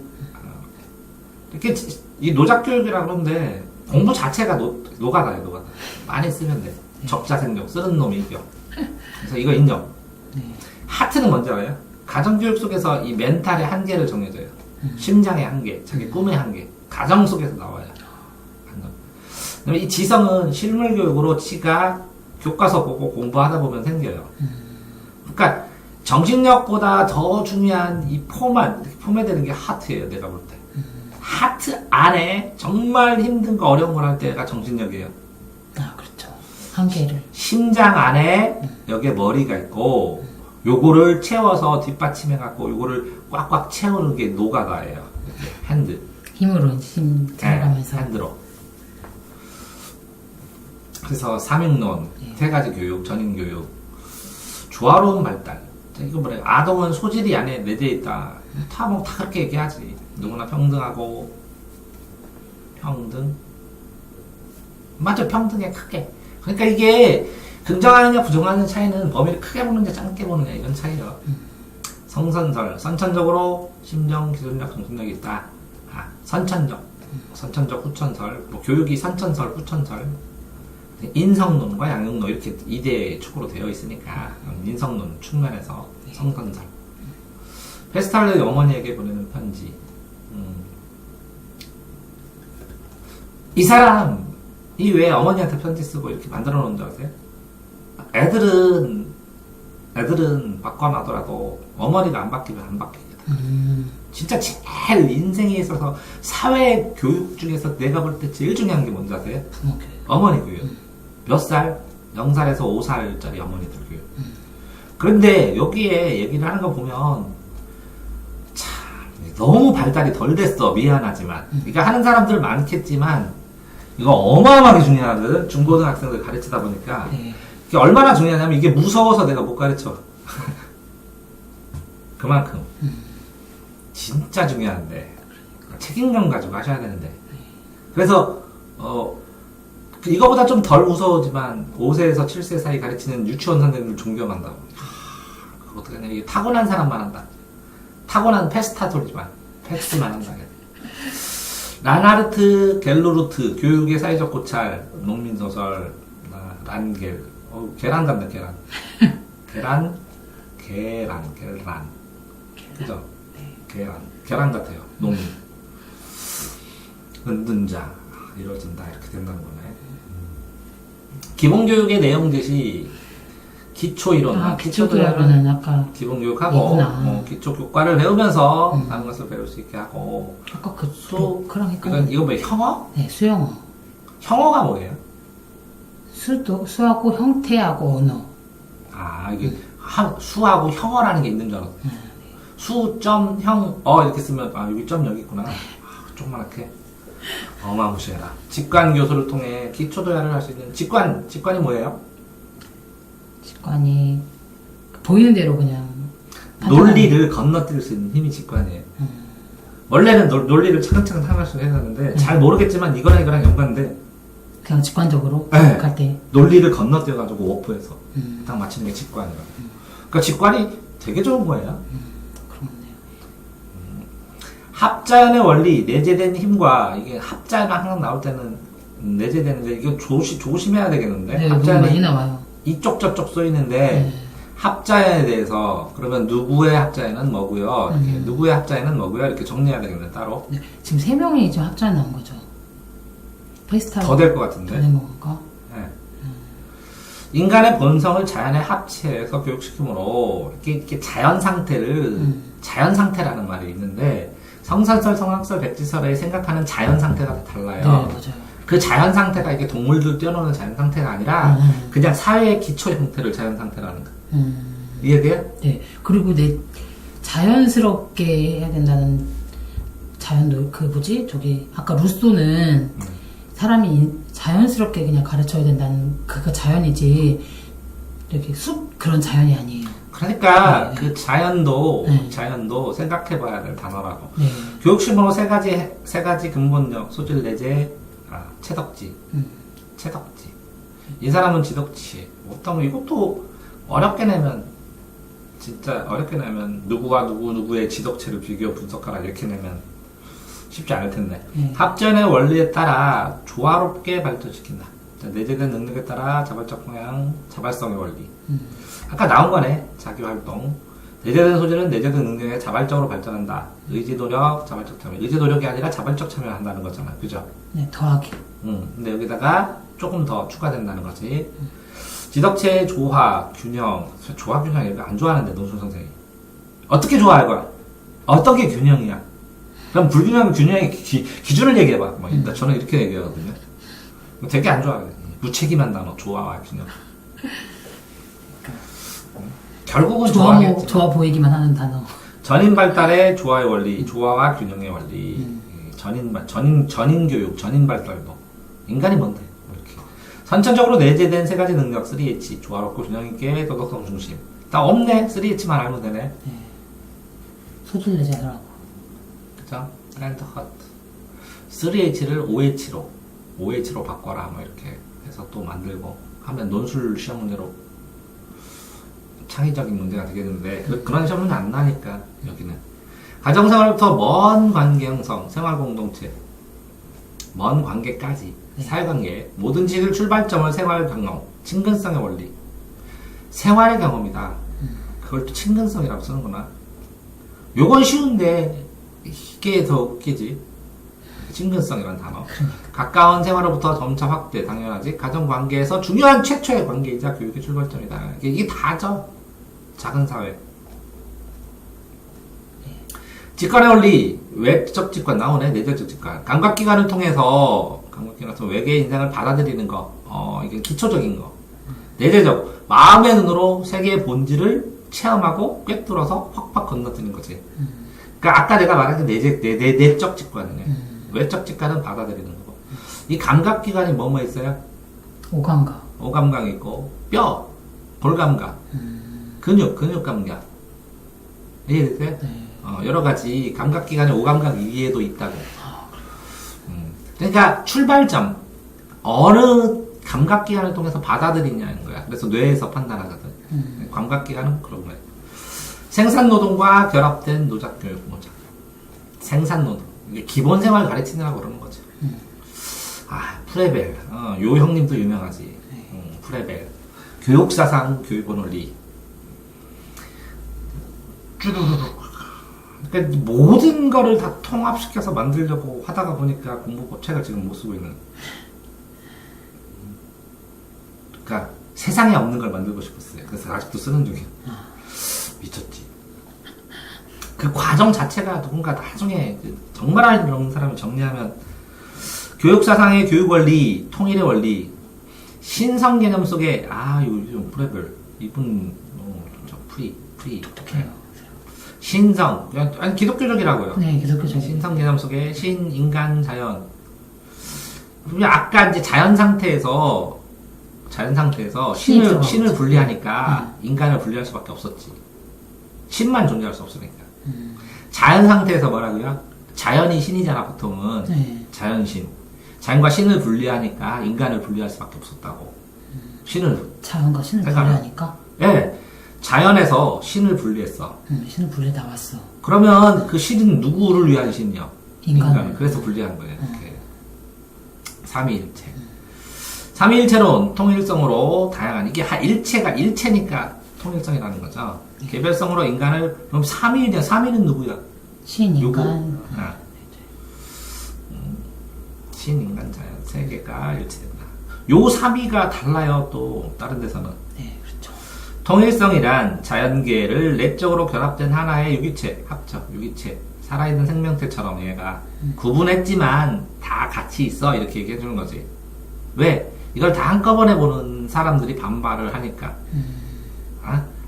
이렇게 이 노작교육이라 그러는데 공부 자체가 노가다예요. 많이 쓰면 돼. 적자생력, 쓰는 놈이 이겨. 그래서 이거 인정. 하트는 뭔지 알아요? 가정교육 속에서 이 멘탈의 한계를 정해줘요. 심장의 한계, 자기 꿈의 한계, 가정 속에서 나와요. 그다음에 이 지성은 실물교육으로 지가 교과서 보고 공부하다 보면 생겨요. 그러니까 정신력보다 더 중요한 이 폼에 되는 게 하트예요. 내가 볼 때. 하트 안에 정말 힘든 거 어려운 걸 할 때가 정신력이에요. 아, 그렇죠. 한계를. 심장 안에 여기에 머리가 있고 요거를 채워서 뒷받침해갖고 요거를 꽉꽉 채우는 게 노가다예요. 핸드. 힘으로 힘 들어가면서. 핸드로. 그래서 3육론, 세 가지 교육, 전인교육, 조화로운 발달. 이거 뭐래요? 아동은 소질이 안에 내재해 있다. 다 그렇게 얘기하지. 누구나 평등하고, 맞아, 평등해, 크게. 그러니까 이게, 긍정하느냐, 부정하느냐 차이는 범위를 크게 보느냐, 짧게 보느냐, 이런 차이요. 성선설, 선천적으로 심정, 기술력, 정신력이 있다. 선천적, 후천설, 교육이 선천설, 후천설. 인성론과 양육론 이렇게 2대 축으로 되어 있으니까 인성론 측면에서 성선설. 페스탈로의 어머니에게 보내는 편지. 이 사람이 왜 어머니한테 편지 쓰고 이렇게 만들어 놓은 줄 아세요? 애들은 바꿔놔더라도 어머니가 안 바뀌면 안 바뀌거든. 진짜 제일 인생에 있어서 사회 교육 중에서 내가 볼 때 제일 중요한 게 뭔지 아세요? 어머니 교육. 몇 살? 0살에서 5살짜리 어머니들 교육. 그런데 여기에 얘기를 하는 거 보면 참 너무 발달이 덜 됐어. 미안하지만. 그러니까 하는 사람들 많겠지만 이거 어마어마하게 중요하거든. 중고등학생들 가르치다 보니까. 이게 얼마나 중요하냐면 이게 무서워서 내가 못 가르쳐. 그만큼. 진짜 중요한데. 책임감 가지고 하셔야 되는데. 그래서 이거보다 좀 덜 무서우지만 5세에서 7세 사이 가르치는 유치원 선생님을 존경한다고. 그거 어떻게 하냐. 이게 타고난 사람만 한다. 타고난 페스타돌이지만 패스만 한다. 라나르트 겔루르트 교육의 사회적 고찰 농민소설 란겔 계란 같네. 계란 그죠? 계란 같아요. 농민 은둔자 이루어진다 이렇게 된다는 거네. 기본교육의 내용 제시 기초이론 기초교육은 아까 기본교육하고 기초 교과를 배우면서 다른 것을 배울 수 있게 하고 아까 그랑 헷갈려. 이거 뭐 형어? 네, 수영어. 형어가 뭐예요? 수하고 형태하고 언어. 이게 수하고 형어라는 게 있는 줄 알았어. 수, 점, 형, 이렇게 쓰면, 여기 점 여기 있구나. 조그맣게. 어마무시해라. 직관교수를 통해 기초도야를 할 수 있는 직관이 뭐예요? 직관이 보이는 대로 그냥 논리를 건너뛸 수 있는 힘이 직관이에요. 원래는 논리를 차근차근 생각할 했었는데 잘 모르겠지만 이거랑 연관돼. 그냥 직관적으로 네. 생각할 때 논리를 건너뛰어가지고 워프해서 딱 맞추는 게 직관이라. 그러니까 직관이 되게 좋은 거예요. 그렇네요. 합자연의 원리, 내재된 힘과 이게 합자연 항상 나올 때는 내재되는데 이거 조심해야 되겠는데. 네, 너무 많이 나와요. 이쪽 저쪽 쏘이는데 합자연에 대해서 그러면 누구의 합자연은 뭐고요, 누구의 합자연은 뭐고요 이렇게 정리해야 되겠네 따로. 네, 지금 3명이 지금 합자에 나온 거죠. 페이스타일 더 될 것 같은데. 더된 건가? 네. 인간의 본성을 자연에 합체해서 교육시킴으로 이렇게 자연 상태라는 말이 있는데 성선설, 성악설, 백지설에 생각하는 자연 상태가 다 달라요. 네, 맞아요. 그 자연 상태가 이게 동물들 뛰어노는 자연 상태가 아니라 그냥 사회의 기초 형태를 자연 상태라는 거. 이해돼요? 네. 그리고 자연스럽게 해야 된다는 아까 루소는 사람이 자연스럽게 그냥 가르쳐야 된다는 그거 자연이지 이렇게 그런 자연이 아니에요. 그러니까 네. 그 자연도 네. 생각해봐야 될 단어라고. 네. 교육심으로 세 가지 근본력, 소질, 내재, 체덕지. 이 사람은 지덕지. 어떤 이것도 진짜 어렵게 내면 누구와 누구의 지덕체를 비교 분석하라 이렇게 내면 쉽지 않을 텐데. 합전의 원리에 따라 조화롭게 발전시킨다. 자, 내재된 능력에 따라 자발적 성향, 자발성의 원리. 아까 나온 거네. 자기활동. 내재된 소질은 내재된 능력에 자발적으로 발전한다. 의지노력, 자발적 참여. 의지노력이 아니라 자발적 참여를 한다는 거잖아. 그죠? 네, 더하기. 근데 여기다가 조금 더 추가된다는 거지. 지덕체의 조화, 균형. 조화, 균형 이거 안 좋아하는데, 논술 선생님이. 어떻게 좋아할 거야? 어떤 게 균형이야? 그럼 불균형, 균형의 기준을 얘기해봐. 저는 이렇게 얘기하거든요. 되게 안 좋아하거든요. 무책임한 단어, 조화와 균형. 결국은 조화겠지. 좋아 보이기만 하는 단어. 전인 발달의 조화의 원리, 조화와 균형의 원리. 전인 교육, 전인 발달도. 인간이 뭔데? 이렇게. 선천적으로 내재된 세 가지 능력, 3H. 조화롭고 균형 있게 도덕성 중심. 다 없네? 3H만 알면 되네. 네. 소질 내재더라고. 그죠? 랜드 헛. 3H를 5H로 바꿔라. 뭐 이렇게 해서 또 만들고 하면 논술 시험 문제로 창의적인 문제가 되겠는데 그런 시험 문제 안 나니까 여기는 가정생활부터 먼 관계 형성, 생활 공동체, 먼 관계까지 사회관계 모든 지를 출발점을 생활 경험, 친근성의 원리, 생활의 경험이다. 그걸 또 친근성이라고 쓰는구나. 요건 쉬운데 이게 더 웃기지. 친근성이라는 단어. 가까운 생활로부터 점차 확대, 당연하지. 가정관계에서 중요한 최초의 관계이자 교육의 출발점이다. 이게 다죠. 작은 사회. 직관의 원리, 외적 직관 나오네. 내재적 직관. 감각기관을 통해서 외계의 인상을 받아들이는 거. 이게 기초적인 거. 내재적, 마음의 눈으로 세계의 본질을 체험하고 꿰뚫어서 확확 건너뛰는 거지. 그러니까 아까 내가 말한 게 내적 직관이네. 외적 직관은 받아들이는 거고. 이 감각기관이 뭐뭐 있어요? 오감각 있고, 뼈, 볼감각, 근육감각. 이해되세요? 네. 여러 가지 감각기관이 오감각 위에도 있다고. 그러니까 출발점, 어느 감각기관을 통해서 받아들이냐는 거야. 그래서 뇌에서 판단하거든. 감각기관은 그런 거예요. 생산노동과 결합된 노작교육, 생산노동. 기본 생활 가르치느라고 그러는 거죠. 프레벨. 요 형님도 유명하지. 프레벨. 교육사상, 교육원 원리. 그러니까 모든 거를 다 통합시켜서 만들려고 하다가 보니까 공부법 책을 지금 못 쓰고 있는. 그러니까 세상에 없는 걸 만들고 싶었어요. 그래서 아직도 쓰는 중이에요. 미쳤지. 그 과정 자체가 누군가 나중에 정말 알 일 없는 사람이 정리하면 교육사상의 교육원리, 통일의 원리, 신성 개념 속에 요즘 프레벨 이분 프리. 어떡해요? 신성, 아니 기독교적이라고요. 네, 기독교적. 신성 개념 속에 신, 인간, 자연. 그러면 아까 이제 자연 상태에서 신을 분리하니까 인간을 분리할 수밖에 없었지. 신만 존재할 수 없으니까. 자연 상태에서 뭐라고요? 자연이 신이잖아, 보통은. 네. 자연신. 자연과 신을 분리하니까 인간을 분리할 수밖에 없었다고. 자연과 신을 분리하니까? 예. 자연에서 신을 분리했어. 신을 분리 나왔어. 그러면 그 신은 누구를 위한 신이요? 인간을. 그래서 분리한 거예요. 이렇게. 삼위일체. 삼위일체론 통일성으로 다양한 이게 일체가 일체니까 통일성이라는 거죠. 개별성으로 인간을 그럼 삼위냐? 삼위는 누구야? 신, 인간. 신, 인간, 자연 세 개가 일체된다. 요 삼위가 달라요. 또 다른 데서는. 네, 그렇죠. 통일성이란 자연계를 내적으로 결합된 하나의 유기체, 합적, 유기체, 살아있는 생명체처럼 얘가 구분했지만 다 같이 있어 이렇게 얘기해 주는 거지. 왜? 이걸 다 한꺼번에 보는 사람들이 반발을 하니까.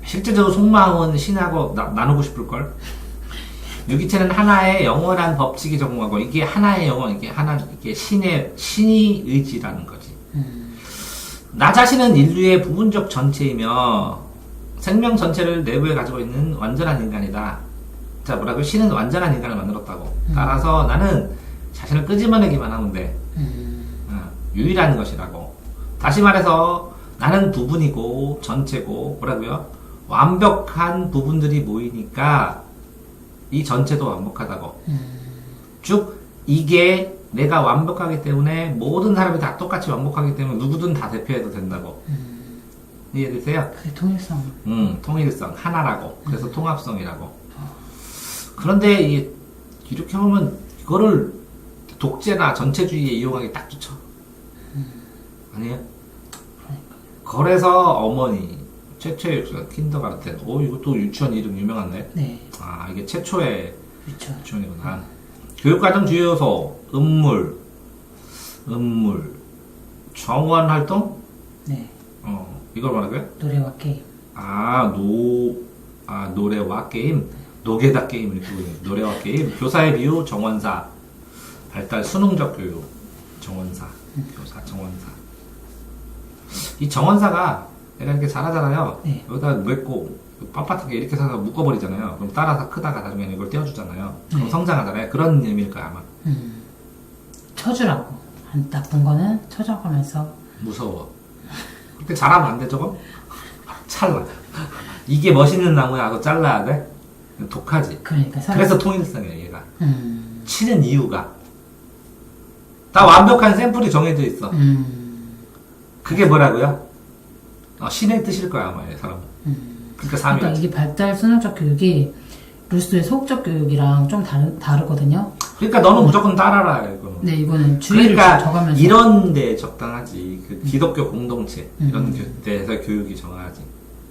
실제적으로 속마음은 신하고 나누고 싶을걸? 유기체는 하나의 영원한 법칙이 적용하고 이게 하나의 영원, 이게 신의 의지라는 거지. 나 자신은 인류의 부분적 전체이며 생명 전체를 내부에 가지고 있는 완전한 인간이다. 자, 뭐라고? 신은 완전한 인간을 만들었다고. 따라서 나는 자신을 끄집어내기만 하면 돼. 유일한 것이라고. 다시 말해서 나는 부분이고 전체고 뭐라고요? 완벽한 부분들이 모이니까 이 전체도 완벽하다고. 즉 이게 내가 완벽하기 때문에 모든 사람이 다 똑같이 완벽하기 때문에 누구든 다 대표해도 된다고. 이해되세요? 그게 통일성. 통일성 하나라고. 그래서 통합성이라고. 그런데 이렇게 보면 이거를 독재나 전체주의에 이용하기 딱 좋죠. 아니에요? 그래서 어머니 최초의 킨더가르텐. 이것도 유치원 이름 유명한데. 네. 이게 최초의 유치원이구나. 교육과정 주요 요소 음물 정원 활동. 네. 이걸 뭐라고요? 노래와 게임. 노래와 게임. 노게다 게임 이렇게 부르는 노래와 게임. 교사의 비유 정원사. 발달 수능적 교육 정원사. 교사 정원사. 이 정원사가 내가 이렇게 잘하잖아요. 네. 여기다 맺고 빳빳하게 이렇게 사서 묶어버리잖아요. 그럼 따라서 크다가 나중에 이걸 떼어주잖아요. 그럼 네. 성장하잖아요. 그런 의미일 거야 아마. 쳐주라고. 나쁜 거는 쳐줘가면서. 무서워. 그렇게 잘하면 안 돼 저거? 찰나. 이게 멋있는 나무야. 하고 잘라야 돼? 독하지. 그러니까 그래서 통일성이야 얘가. 치는 이유가 다 완벽한 샘플이 정해져 있어. 그게 뭐라고요? 신의 뜻일 거야 아마 이 사람은. 그러니까 이게 발달 수능적 교육이 루스의 소극적 교육이랑 좀 다르거든요. 그러니까 너는 무조건 따라라 이거는. 네, 이거는 주의를 그러니까 적으면서. 이런 데 적당하지. 그 기독교 공동체 이런 데서 교육이 정하지.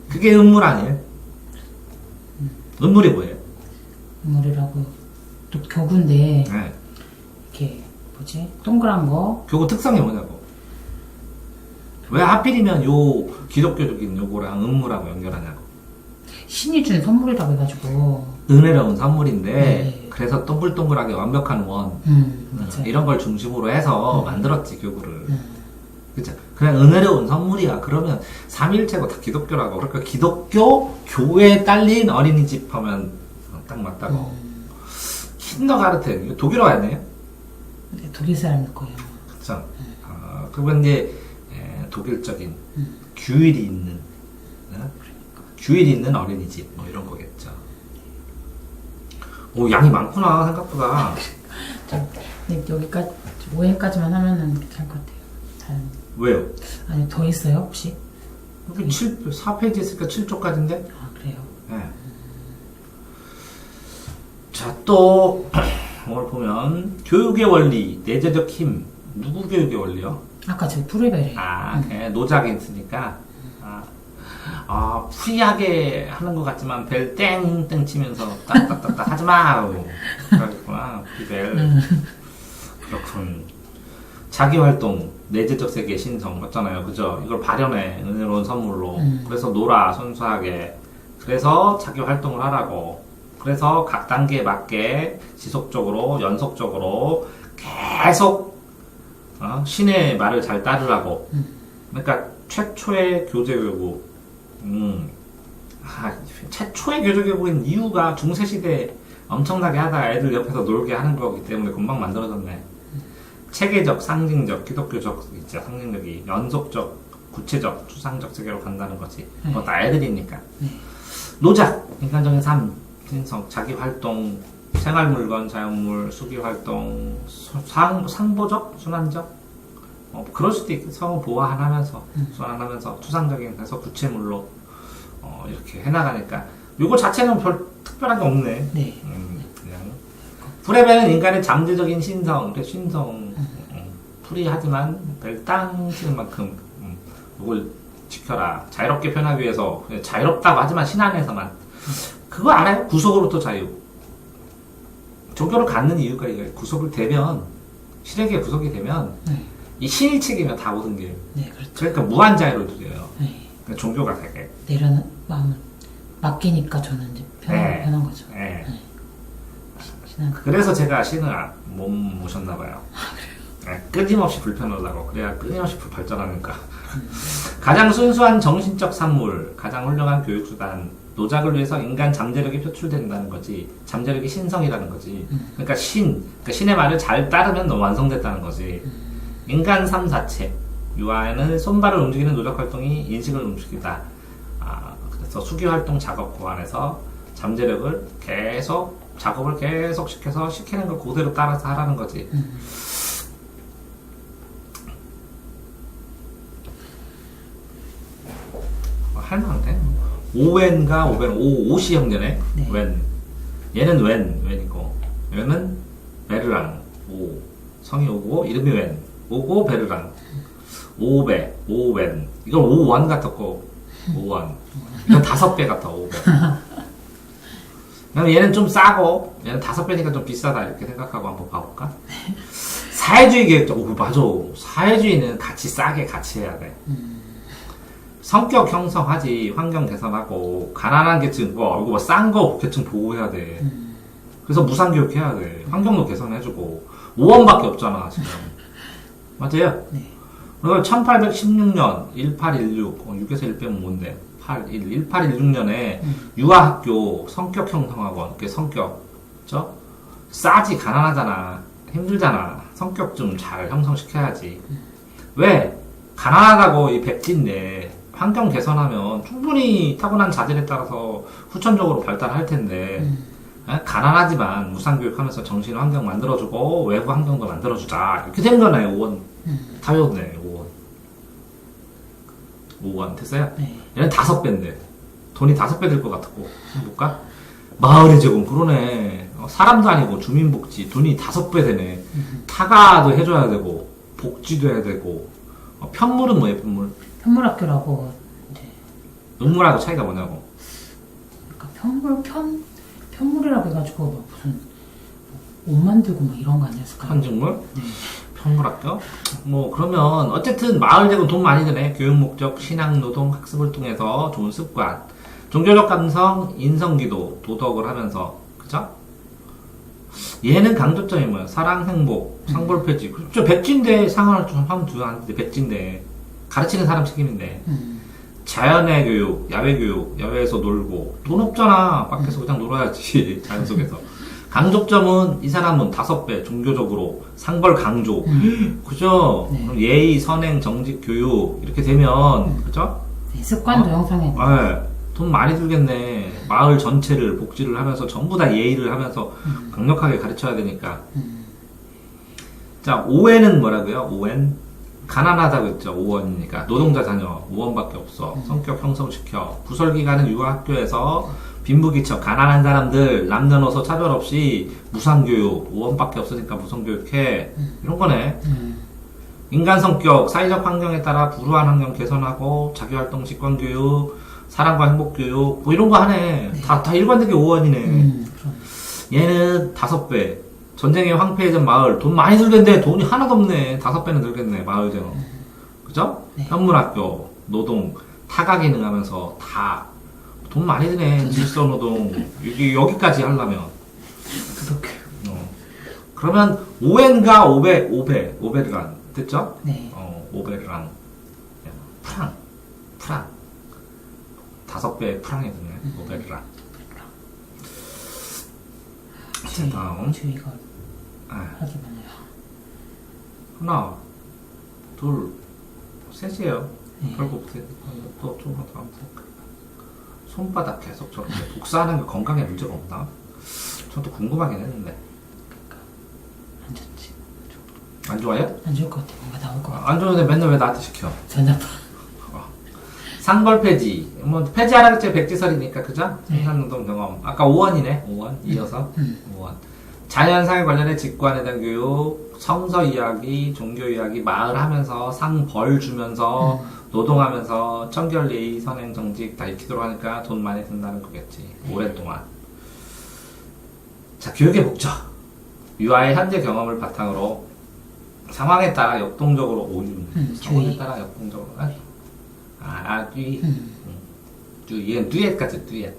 그게 음물 아니에요? 음물이 뭐예요? 음물이라고 또 교구인데 네. 이렇게 뭐지? 동그란 거. 교구 특성이 뭐냐고. 왜 하필이면 요 기독교적인 요거랑 음물하고 연결하냐고. 신이 준 선물이라고 해가지고. 은혜로운 선물인데 네. 그래서 동글동글하게 완벽한 원 맞아요. 이런 걸 중심으로 해서 만들었지 교구를. 그쵸? 그냥 은혜로운 선물이야. 그러면 삼위일체고 다 기독교라고. 그러니까 기독교 교회에 딸린 어린이집 하면 딱 맞다고. 킨더가르텐 이거 독일어 아니에요? 네, 독일 사람일 거예요. 그쵸? 그러면 이제 독일적인 규율이 있는 규율이 있는 어린이집 뭐 이런 거겠죠. 오 양이 많구나 생각보다. 네, 여기까지 5회까지만 하면은 괜찮을 것 같아요. 왜요? 아니 더 있어요 혹시? 여기 4페이지 있으니까 7조까지인데? 그래요? 네. 자, 또, 뭘 보면, 교육의 원리, 내재적 힘. 누구 교육의 원리요? 아까 저 프리베리. 노작이 있으니까, 프리하게 하는 것 같지만, 벨 땡땡 치면서, 딱딱딱딱 하지 마! 그러겠구나, 프리벨. 그렇군. 자기활동, 내재적 세계 신성, 맞잖아요. 그죠? 이걸 발현해, 은혜로운 선물로. 그래서 놀아, 순수하게. 그래서 자기 활동을 하라고. 그래서 각 단계에 맞게 지속적으로, 연속적으로 계속 신의 말을 잘 따르라고. 그러니까 최초의 교제교육. 최초의 교제교육인 이유가 중세시대에 엄청나게 하다가 애들 옆에서 놀게 하는 거기 때문에 금방 만들어졌네. 체계적, 상징적, 기독교적 있죠. 상징적이 연속적, 구체적, 추상적 세계로 간다는 거지. 그거 다 애들이니까. 노작, 인간적인 삶, 신성, 자기 활동, 생활물건, 자연물, 수기활동, 상보적, 순환적. 그럴 수도 있고 성을 보완하면서 순환하면서 추상적인 해서 구체물로 이렇게 해나가니까 요거 자체는 별 특별한 게 없네. 네. 그냥 불의 인간의 잠재적인 신성, 풀이하지만 별땅치는 만큼 이걸 지켜라. 자유롭게 표현하기 위해서 자유롭다고 하지만 신 안에서만. 그거 알아요? 구속으로부터 자유. 종교를 갖는 이유가 이거예요. 구속을 되면 신에게 구속이 되면 이 신이 책임이야 다 모든 게. 네, 그렇죠. 그러니까 무한 자유를 드려요. 네. 그러니까 종교가 되게. 내려는 마음을 맡기니까 저는 이제 편한 거죠. 네. 네. 신은 그래서 제가 신을 못 모셨나봐요. 네, 끊임없이 불편하다고. 그래야 끊임없이 발전하니까. 가장 순수한 정신적 산물, 가장 훌륭한 교육수단, 노작을 위해서 인간 잠재력이 표출된다는 거지. 잠재력이 신성이라는 거지. 그러니까 신의 말을 잘 따르면 완성됐다는 거지. 인간 삶 자체, 유아에는 손발을 움직이는 노작 활동이 인식을 움직이다. 그래서 수기활동 작업 고안에서 잠재력을 계속, 작업을 계속 시켜서 시키는 걸 그대로 따라서 하라는 거지. 할만한데? 오웬가 오시 형제네? 네. 웬. 얘는 웬이고, 얘는 베르랑, 성이 오고, 이름이 웬. 오고, 베르랑. 오웬. 이건 오원 같았고, 오원. 이건 5배 같아, 5배. 그럼 얘는 좀 싸고, 얘는 5배니까 좀 비싸다, 이렇게 생각하고 한번 봐볼까? 사회주의 계획적, 맞아. 사회주의는 싸게 같이 해야 돼. 성격 형성하지, 환경 개선하고, 가난한 계층, 이거 싼 거 계층 보호해야 돼. 그래서 무상교육 해야 돼. 환경도 개선해주고, 5원밖에 없잖아, 지금. 맞아요? 네. 그리고 1816년, 1816, 6에서 1 빼면 뭔데? 1816년에 유아학교 성격 형성학원, 그 성격, 그죠? 싸지, 가난하잖아. 힘들잖아. 성격 좀 잘 형성시켜야지. 왜? 가난하다고 이 백지인데, 환경 개선하면 충분히 타고난 자질에 따라서 후천적으로 발달할 텐데, 가난하지만 무상교육하면서 정신 환경 만들어주고, 외부 환경도 만들어주자. 이렇게 된 거네, 5원. 다 외웠네, 5원. 됐어요? 네. 얘는 5배인데. 돈이 5배 될 것 같았고. 볼까? 마을의 제공, 그러네. 사람도 아니고 주민복지, 돈이 5배 되네. 타가도 해줘야 되고, 복지도 해야 되고. 편물은 뭐예요, 편물? 편물학교라고 이제 음물하고 차이가 뭐냐고. 그러니까 편물이라고 해가지고 막 무슨 옷 만들고 막 이런 거 아니었을까요? 한직물? 네. 편물학교? 그러면 어쨌든 마을 대고 돈 많이 드네. 교육 목적, 신앙, 노동, 학습을 통해서 좋은 습관, 종교적 감성, 인성기도, 도덕을 하면서, 그죠? 얘는 강조점이 뭐야? 사랑, 행복, 상벌폐지. 그렇죠. 백지인데 상을 좀 하면 두는데 백지인데 가르치는 사람 책임인데. 자연의 교육, 야외 교육, 야외에서 놀고 돈 없잖아. 밖에서 그냥 놀아야지. 자연 속에서. 강조점은 이 사람은 5배 종교적으로 상벌 강조. 그죠? 네. 예의, 선행, 정직, 교육 이렇게 되면 그죠? 네, 습관도 형성해. 네. 돈 많이 들겠네. 마을 전체를 복지를 하면서 전부 다 예의를 하면서 강력하게 가르쳐야 되니까. 자, 5N은 뭐라고요? 5N? 가난하다고 했죠. 5원이니까. 노동자 자녀 5원밖에 없어. 성격 형성시켜. 부설기간은 유아학교에서 빈부기척, 가난한 사람들 남녀노소 차별 없이 무상교육, 5원밖에 없으니까 무상교육해. 이런 거네. 인간 성격, 사회적 환경에 따라 불우한 환경 개선하고 자기활동, 직관교육, 사랑과 행복교육 뭐 이런 거 하네. 다 일관되게 5원이네. 얘는 5배. 전쟁에 황폐해진 마을, 돈 많이 들겠네. 돈이 하나도 없네. 5배는 들겠네, 마을 제로. 그죠? 네. 현문학교, 노동, 타가 기능하면서 다 돈 많이 드네. 질서노동. 여기까지 하려면. 그렇게. 그러면 오엔과 오베르란 됐죠? 네. 오베르란 프랑 5배의 프랑이 드네. 오베르란. 다음 주의가 하기만 해요. 하나, 둘, 셋이에요. 네. 결국 또 조금만 더 하면 손바닥 계속 저렇게 복사하는 게 건강에 문제가 없나? 저도 궁금하긴 했는데. 안 좋지. 안 좋아요? 안 좋을 것 같아. 뭔가 나올 것 같아. 안 좋은데 맨날 왜 나한테 시켜? 전화파. 상벌 폐지. 뭐 폐지하라 그랬지. 백지설이니까 그죠? 네. 생산노동 경험. 아까 5원이네. 5원 이어서 5원. 자연사회 관련해 직관에 대한 교육, 성서 이야기, 종교 이야기, 마을 하면서 상 벌 주면서 노동하면서 청결리, 선행, 정직 다 익히도록 하니까 돈 많이 든다는 거겠지. 오랫동안. 자, 교육의 목적. 유아의 현재 경험을 바탕으로 상황에 따라 역동적으로 상황에 따라 역동적으로 이건 듀엣까지 듀엣.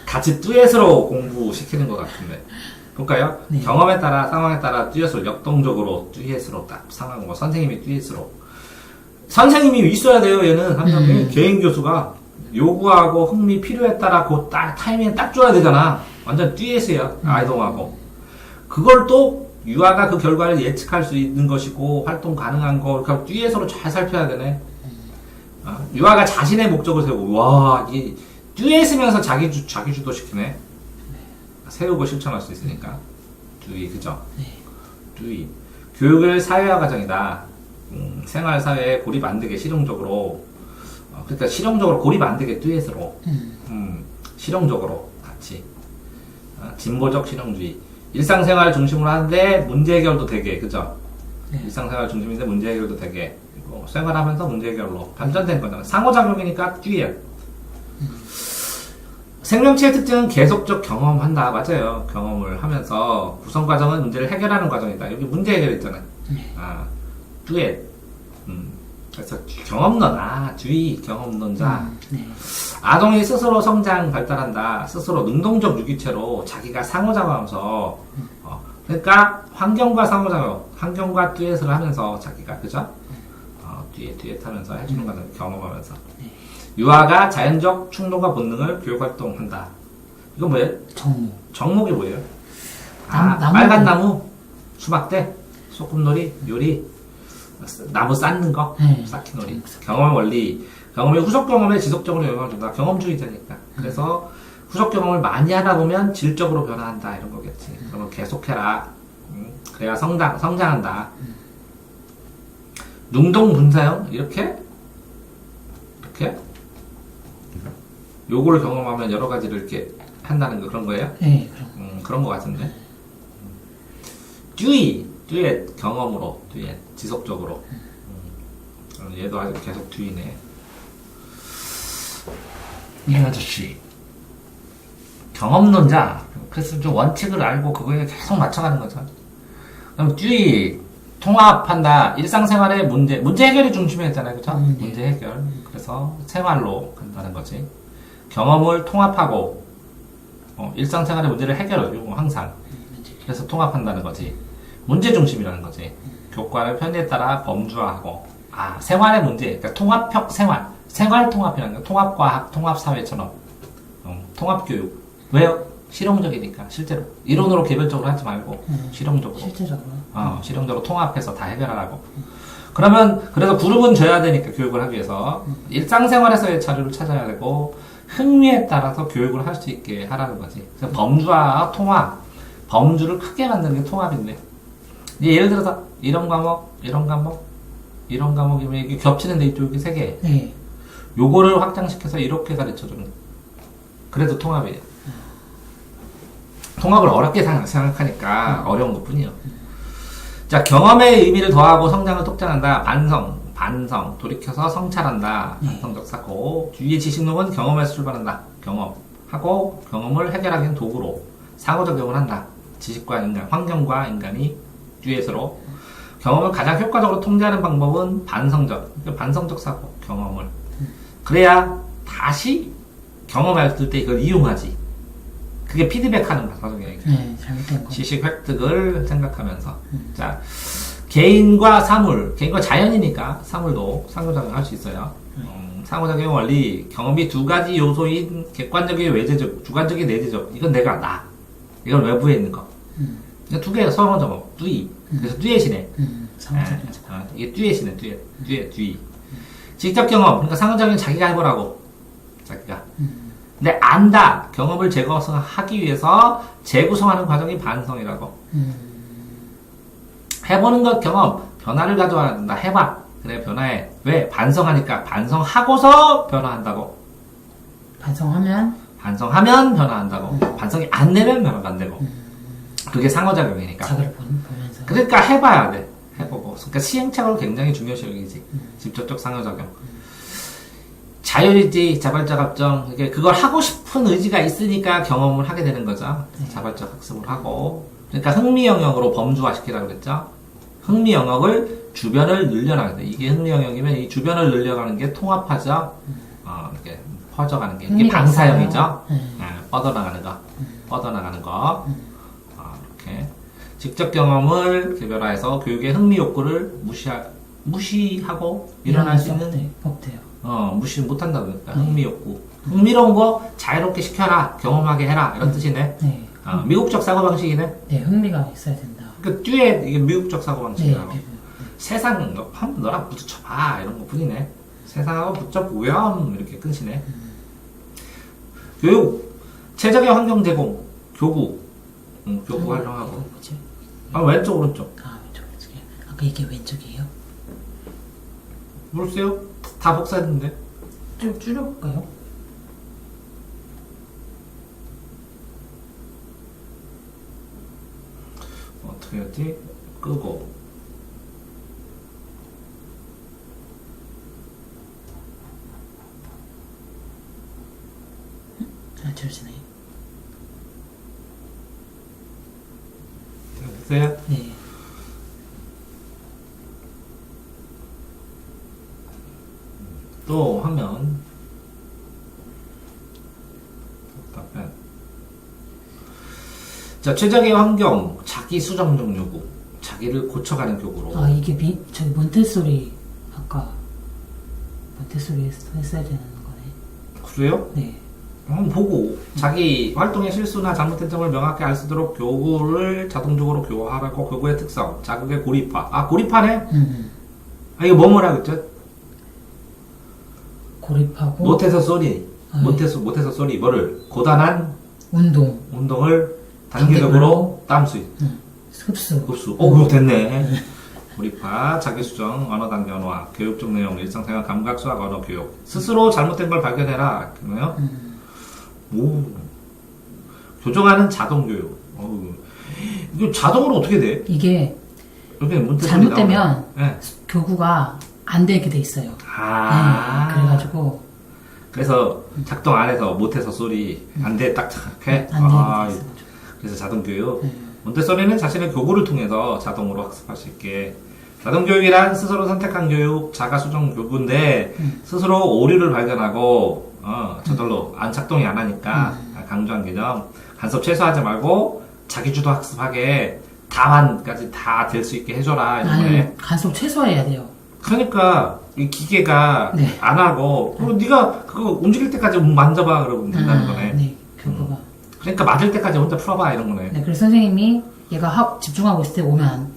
같이 듀엣으로 공부시키는 것 같은데. 볼까요? 네. 경험에 따라, 상황에 따라 듀엣으로, 역동적으로 듀엣으로 딱 상황, 선생님이 듀엣으로. 선생님이 있어야 돼요, 얘는. 한 명이 개인 교수가 요구하고 흥미 필요에 따라 그 딱 타이밍에 딱 줘야 되잖아. 완전 듀엣이야, 아이동하고. 그걸 또 유아가 그 결과를 예측할 수 있는 것이고, 활동 가능한 거, 그러니까 듀엣으로 잘 살펴야 되네. 유아가 자신의 목적을 세우고, 와, 이게 듀엣이면서 자기주도 시키네. 세우고 실천할 수 있으니까. 듀이, 그죠? 네. 듀이. 교육을 사회화 과정이다. 생활, 사회에 고립 안 되게 실용적으로, 그러니까 실용적으로 고립 안 되게 듀엣으로, 실용적으로 같이. 진보적 실용주의. 일상생활 중심으로 하는데 문제 해결도 되게, 그죠? 네. 일상생활 중심인데 문제 해결도 되게. 그리고 생활하면서 문제 해결로 발전된 거잖아요. 상호작용이니까 듀엣. 생명체의 특징은 계속적 경험한다. 맞아요. 경험을 하면서 구성 과정은 문제를 해결하는 과정이다. 여기 문제 해결 있잖아요. 듀엣. 그래서 경험론, 주의, 경험론자. 네. 아동이 스스로 성장, 발달한다. 스스로 능동적 유기체로 자기가 상호작용하면서, 그러니까 환경과 상호작용, 환경과 듀엣을 하면서 자기가, 그죠? 듀엣 하면서 해주는 거는 경험하면서. 네. 유아가 자연적 충동과 본능을 교육활동한다. 이건 뭐예요? 정목이 뭐예요? 나무. 빨간 나무, 수박대, 소꿉놀이, 요리, 나무 쌓는 거, 네. 쌓기놀이. 경험의 원리. 경험이 후속 경험에 지속적으로 영향을 준다. 경험주의자니까. 그래서 후속 경험을 많이 하다 보면 질적으로 변화한다. 이런 거겠지. 그러면 계속해라. 그래야 성장한다. 능동 분사형? 이렇게? 요거를 경험하면 여러 가지를 이렇게 한다는 거, 그런 거예요? 네, 그런 거 같은데. 듀엣, 경험으로, 듀엣, 지속적으로. 얘도 아주 계속 듀이네. 이 아저씨. 경험론자. 그래서 좀 원칙을 알고 그거에 계속 맞춰가는 거죠. 그럼 듀이, 통합한다. 일상생활의 문제 해결이 중심에 있잖아요. 그죠? 네. 문제 해결. 그래서 생활로 간다는 거지. 경험을 통합하고, 일상생활의 문제를 해결하고, 항상. 그래서 통합한다는 거지. 문제 중심이라는 거지. 교과의 편의에 따라 범주화하고, 생활의 문제. 그러니까 통합형 생활. 생활 통합이라는 거. 통합과학, 통합사회처럼. 통합교육. 왜요? 실용적이니까, 실제로. 이론으로 개별적으로 하지 말고, 실용적으로. 실용적으로 통합해서 다 해결하라고. 그러면, 그래서 그룹은 져야 되니까, 교육을 하기 위해서. 일상생활에서의 자료를 찾아야 되고, 흥미에 따라서 교육을 할 수 있게 하라는 거지. 그래서 범주와 통합. 범주를 크게 만드는 게 통합인데. 예를 들어서, 이런 과목이면 이게 겹치는데 이쪽이 3개. 네. 요거를 확장시켜서 이렇게 가르쳐주는. 그래도 통합이에요. 통합을 어렵게 생각하니까 어려운 것 뿐이에요. 자, 경험의 의미를 더하고 성장을 독장한다. 반성, 돌이켜서 성찰한다. 반성적 사고. 주위의 지식론은 경험에서 출발한다. 경험하고 경험을 해결하기 위한 도구로 상호작용을 한다. 지식과 인간, 환경과 인간이 듀엣으로. 경험을 가장 효과적으로 통제하는 방법은 반성적 사고, 경험을. 그래야 다시 경험했을 때 이걸 이용하지. 그게 피드백하는 과정이에요. 네, 잘못된 거. 지식 획득을 생각하면서. 자, 개인과 사물, 개인과 자연이니까 사물도 상호작용 할 수 있어요. 상호작용 원리, 경험이 두 가지 요소인 객관적인 외재적, 주관적인 내재적. 이건 내가 나. 이건 외부에 있는 거. 두 개가 서로 적어. 뚜이. 그래서 뚜엣이네. 상호작용. 이게 뚜엣이네, 뚜엣. 직접 경험, 그러니까 상호작용 자기가 해보라고. 자기가. 근데 안다, 경험을 재구성하기 위해서 재구성하는 과정이 반성이라고. 해보는 것 경험, 변화를 가져와야 된다. 해봐. 그래, 변화해. 왜? 반성하니까. 반성하고서 변화한다고. 반성하면 변화한다고. 반성이 안 되면 변화가 안 되고. 그게 상호작용이니까. 자기를 보면서. 그러니까 해봐야 돼. 해보고. 그러니까 시행착오를 굉장히 중요시 여기지. 직접적 상호작용. 자율의지, 자발적 합정. 이게 그걸 하고 싶은 의지가 있으니까 경험을 하게 되는 거죠. 자발적 학습을 하고. 그러니까 흥미 영역으로 범주화시키라고 그랬죠. 흥미 영역을 주변을 늘려나가야 돼. 이게 흥미 영역이면 이 주변을 늘려가는 게 통합하죠. 이렇게 퍼져가는 게. 이게 방사형이죠. 뻗어나가는 거. 뻗어나가는 거. 이렇게. 직접 경험을 개별화해서 교육의 흥미 욕구를 무시하고 일어날 수 있는. 법돼요. 무시 못한다고 그러니까. 흥미 욕구. 흥미로운 거 자유롭게 시켜라. 경험하게 해라. 이런 뜻이네. 네. 미국적 사고방식이네. 네, 흥미가 있어야 된다. 그 듀엣, 이게 미국적 사고방식이라고. 네. 세상, 한번 너랑 부딪혀봐. 이런 거 뿐이네. 세상하고 붙잡고요. 이렇게 끊으시네. 교육, 최적의 환경 제공, 교구. 교구 활용하고. 뭐지? 왼쪽, 오른쪽. 왼쪽이요. 아까 이게 왼쪽이에요? 모르세요? 다 복사했는데. 좀 줄여볼까요? 어떻게 했지? 끄고. 줄지네. 됐어요? 네. 또 화면. 답변. 자, 최적의 환경, 자기 수정적 요구, 자기를 고쳐가는 교구로. 이게 저기 몬테소리 아까 몬테소리 했어야 되는 거네. 그래요? 네. 한번 보고 자기 활동의 실수나 잘못된 점을 명확히 알 수 있도록 교구를 자동적으로 교화하라고. 교구의 특성, 자극의 고립화. 고립화네? 이거 뭐뭐라 그랬죠? 고립하고 못해서 쏘리. 네. 못해서 쏘리. 뭐를? 고단한 운동을 단계적으로 땀수입. 흡수. 그거 됐네. 고립화, 자기수정, 언어단계 언어화, 교육적 내용, 일상생활 감각, 수학, 언어 교육. 스스로 잘못된 걸 발견해라. 그러네요. 교정하는 자동교육. 이거 자동으로 어떻게 돼? 이게 이렇게 잘못되면 네. 교구가 안 되게 돼 있어요. 그래가지고 그래서 작동 안 해서 못해서 소리 안 돼 딱 이렇게. 안 되게 돼 있어요. 그래서 자동교육. 몬테소리는 자신의 교구를 통해서 자동으로 학습할 수 있게. 자동교육이란 스스로 선택한 교육, 자가수정 교구인데 스스로 오류를 발견하고 저절로 작동이 안 하니까 강조한 개념. 간섭 최소화하지 말고 자기주도 학습하게 다반까지 다 될 수 있게 해줘라. 아니, 간섭 최소화해야 돼요. 그러니까 이 기계가 안 하고 그리고 네가 그거 움직일 때까지 만져봐 그러면 된다는 거네. 네, 교구가. 그러니까 맞을 때까지 혼자 풀어봐 이런 거네. 네, 그래서 선생님이 얘가 집중하고 있을 때 오면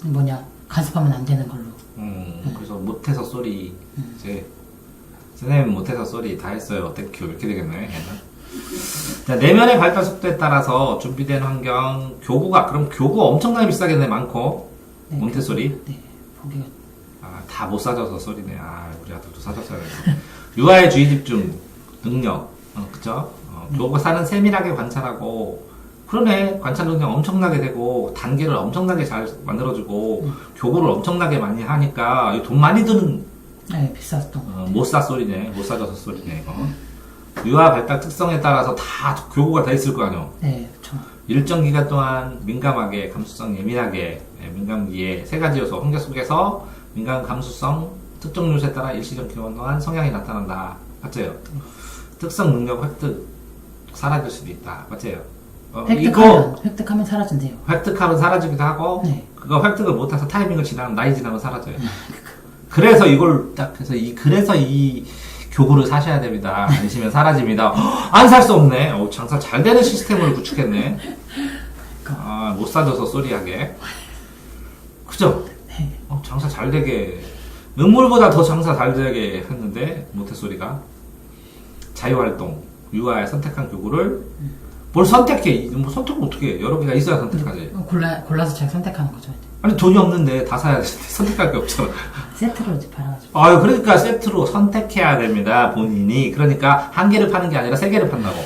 간섭하면 안 되는 걸로. 그래서 못해서 쏘리. 이제 선생님 못해서 쏘리 다 했어요. 땡큐 이렇게 되겠네. 자, 내면의 발달 속도에 따라서 준비된 환경, 교구가 그럼 교구 엄청나게 비싸겠네. 많고. 네, 몬테소리. 네, 보기가. 다 못 사줘서 쏘리네. 우리 아들도 사줬어야 돼. 유아의 주의 집중 능력. 그죠? 교구가 사는 세밀하게 관찰하고. 그러네. 관찰 능력 엄청나게 되고 단계를 엄청나게 잘 만들어주고 교구를 엄청나게 많이 하니까 돈 많이 드는. 네, 비쌌던. 못 사 쏘리네. 못 사줘서 쏘리네. 이거. 유아 발달 특성에 따라서 다 교구가 다 있을 거 아니야. 네, 그렇죠. 일정 기간 동안 민감하게, 감수성 예민하게, 민감기에 세 가지 요소 환경 속에서 민감 감수성 특정 요소에 따라 일시적 기간 동안 성향이 나타난다. 맞죠? 특성 능력 획득 사라질 수도 있다. 맞아요. 획득하면 사라진대요. 획득하면 사라지기도 하고, 네. 그거 획득을 못해서 타이밍을 지나면, 나이 지나면 사라져요. 그래서 이걸 딱 해서, 그래서 이 교구를 사셔야 됩니다. 아니시면 사라집니다. 안 살 수 없네. 장사 잘 되는 시스템을 구축했네. 못 사줘서 쏘리하게. 그죠? 네. 장사 잘 되게, 음물보다 더 장사 잘 되게 했는데, 모태소리가. 자유활동, 유아의 선택한 교구를, 뭘 선택해? 뭐 선택을 어떻게 해? 여러 개가 있어야 선택하지. 골라서 잘 선택하는 거죠. 아니, 돈이 없는데 다 사야 되는데 선택할 게 없잖아. 세트로 이제 팔아가지고. 그러니까 세트로 선택해야 됩니다, 본인이. 그러니까 한 개를 파는 게 아니라 세 개를 판다고.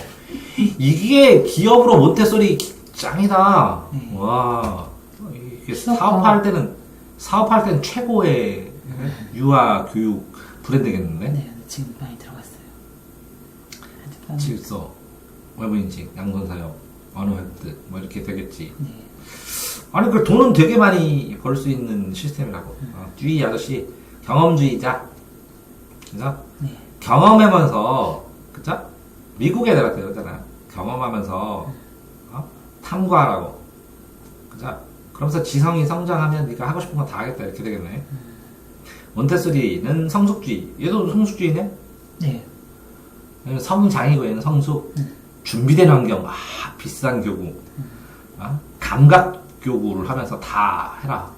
이게 기업으로 몬테소리 짱이다. 네. 와. 이게 사업할 때는 최고의 유아 교육 브랜드겠는데? 네, 지금 많이 들어갔어요. 질서, 외부인식, 양손사역, 언어 획득, 뭐 이렇게 되겠지. 네. 아니, 그 돈은 되게 많이 벌 수 있는 시스템이라고. 듀이 아저씨, 경험주의자. 그죠? 네. 경험하면서, 그죠? 미국 애들한테 그러잖아. 경험하면서, 탐구하라고. 그죠? 그러면서 지성이 성장하면 네가 하고 싶은 거 다 하겠다. 이렇게 되겠네. 몬테소리는 성숙주의. 얘도 성숙주의네? 네. 얘는 성장이고 얘는 성숙. 준비된 환경. 비싼 교구. 감각 교구를 하면서 다 해라.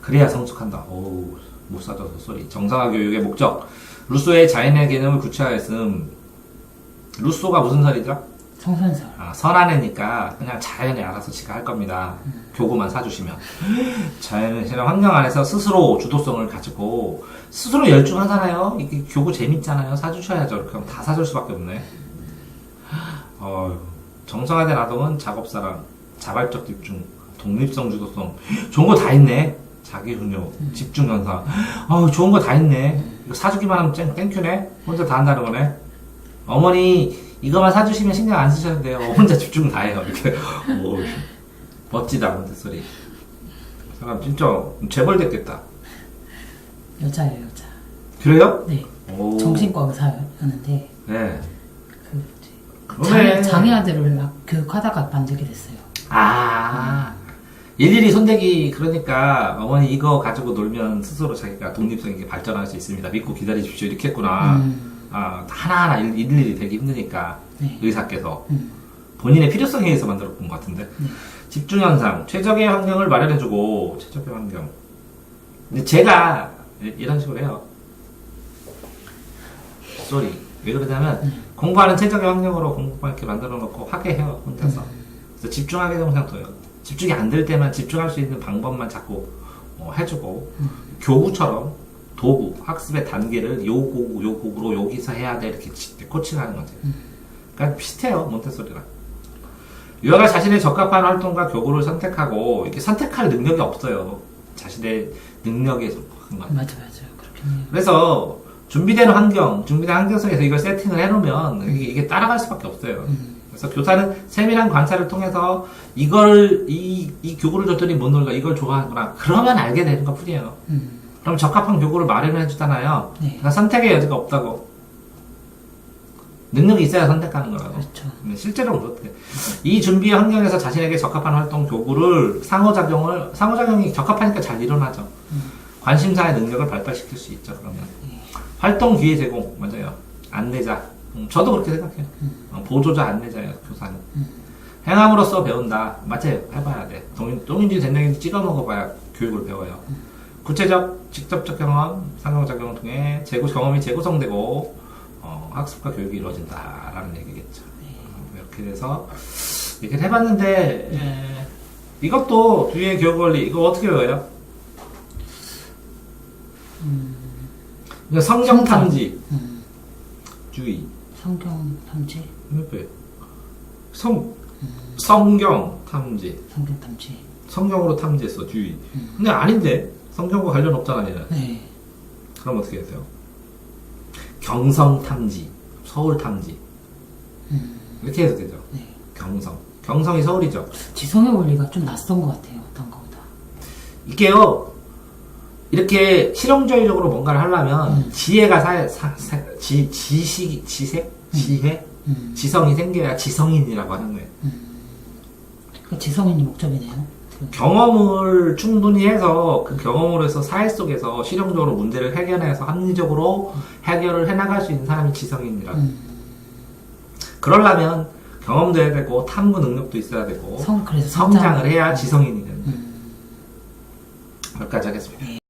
그래야 성숙한다. 못 사줘서 쏘리. 정상화 교육의 목적. 루소의 자연의 개념을 구체화했음. 루소가 무슨 설이죠? 성선설. 선한 애니까 그냥 자연에 알아서 지가 할 겁니다. 교구만 사주시면. 자연의 환경 안에서 스스로 주도성을 가지고 스스로 열중하잖아요. 이게 교구 재밌잖아요. 사주셔야죠. 이렇게 하면 다 사줄 수밖에 없네. 정상화된 아동은 작업사랑, 자발적 집중, 독립성, 주도성. 좋은 거 다 있네. 자기훈육, 집중연사. 좋은 거 다 있네. 이거 사주기만 하면 땡큐네. 혼자 다 한다는 거네. 어머니, 이거만 사주시면 신경 안 쓰셔도 돼요. 혼자 집중 다 해요. 이렇게. 멋지다, 몬테소리. 사람 진짜 재벌됐겠다. 여자예요, 여자. 그래요? 네. 정신과 의사였는데. 네. 장애 아들을 막 교육하다가 만들게 됐어요. 일일이 손대기. 그러니까 어머니 이거 가지고 놀면 스스로 자기가 독립성 있게 발전할 수 있습니다. 믿고 기다리십시오. 이렇게 했구나. 하나하나 일일이 되기 힘드니까. 네. 의사께서 본인의 필요성에 의해서 만들었던 것 같은데. 집중현상, 최적의 환경을 마련해주고. 최적의 환경. 근데 제가 이런 식으로 해요. 쏘리. 왜 그러냐면 공부하는 최적의 환경으로 공부만 이렇게 만들어 놓고 하게 해요. 혼자서. 그래서 집중하게 되면 그냥 둬요. 집중이 안 될 때만 집중할 수 있는 방법만 자꾸 해주고 교구처럼 도구, 학습의 단계를 요 고구로 여기서 해야 돼 이렇게 코칭하는 거지. 그러니까 비슷해요. 몬테소리랑. 유아가 자신의 적합한 활동과 교구를 선택하고 이렇게 선택할 능력이 없어요. 자신의 능력에 속한 거. 맞아요. 그렇겠네요. 그래서 준비된 환경 속에서 이걸 세팅을 해놓으면 이게 따라갈 수밖에 없어요. 그래서 교사는 세밀한 관찰을 통해서 이 교구를 줬더니 못 놀다 이걸 좋아하구나. 그러면 알게 되는 것 뿐이에요. 그럼 적합한 교구를 마련해 주잖아요. 네. 그러니까 선택의 여지가 없다고. 능력이 있어야 선택하는 거라고. 그렇죠. 실제로 그렇대. 이 준비 환경에서 자신에게 적합한 활동 교구를 상호작용이 적합하니까 잘 일어나죠. 관심사의 능력을 발달시킬 수 있죠. 그러면 활동 기회 제공 맞아요. 안내자. 저도 그렇게 생각해요. 보조자 안내자예요. 교사는. 행함으로써 배운다. 맞아요. 해봐야 돼. 똥인지 된장인지 찍어 먹어봐야 교육을 배워요. 구체적, 직접적 경험, 상호작용을 통해 경험이 재구성되고 학습과 교육이 이루어진다라는 얘기겠죠. 이렇게 돼서 얘기를 해봤는데 이것도 뒤에 교육원리 이거 어떻게 외워요? 성경 탐지 주의 성경 탐지 성경 탐지 성경 탐지 성경으로 탐지했어 주의 근데 아닌데 성경과 관련 없잖아 얘는. 네. 그럼 어떻게 해야 돼요? 경성 탐지 서울 탐지 이렇게 해도 되죠. 네. 경성이 서울이죠. 지성의 원리가 좀 낯선 것 같아요. 어떤 거보다 이게요 이렇게 실용주의적으로 뭔가를 하려면 지혜가 지색 지혜, 지성이 생겨야 지성인이라고 하는 거예요. 그 지성인이 목적이네요. 경험을 충분히 해서 그 경험으로 해서 사회 속에서 실용적으로 문제를 해결해서 합리적으로 해결을 해나갈 수 있는 사람이 지성인이라고. 그러려면 경험도 해야 되고 탐구 능력도 있어야 되고 그래서 성장을 해야 지성인이 되는 거예요. 여기까지 하겠습니다.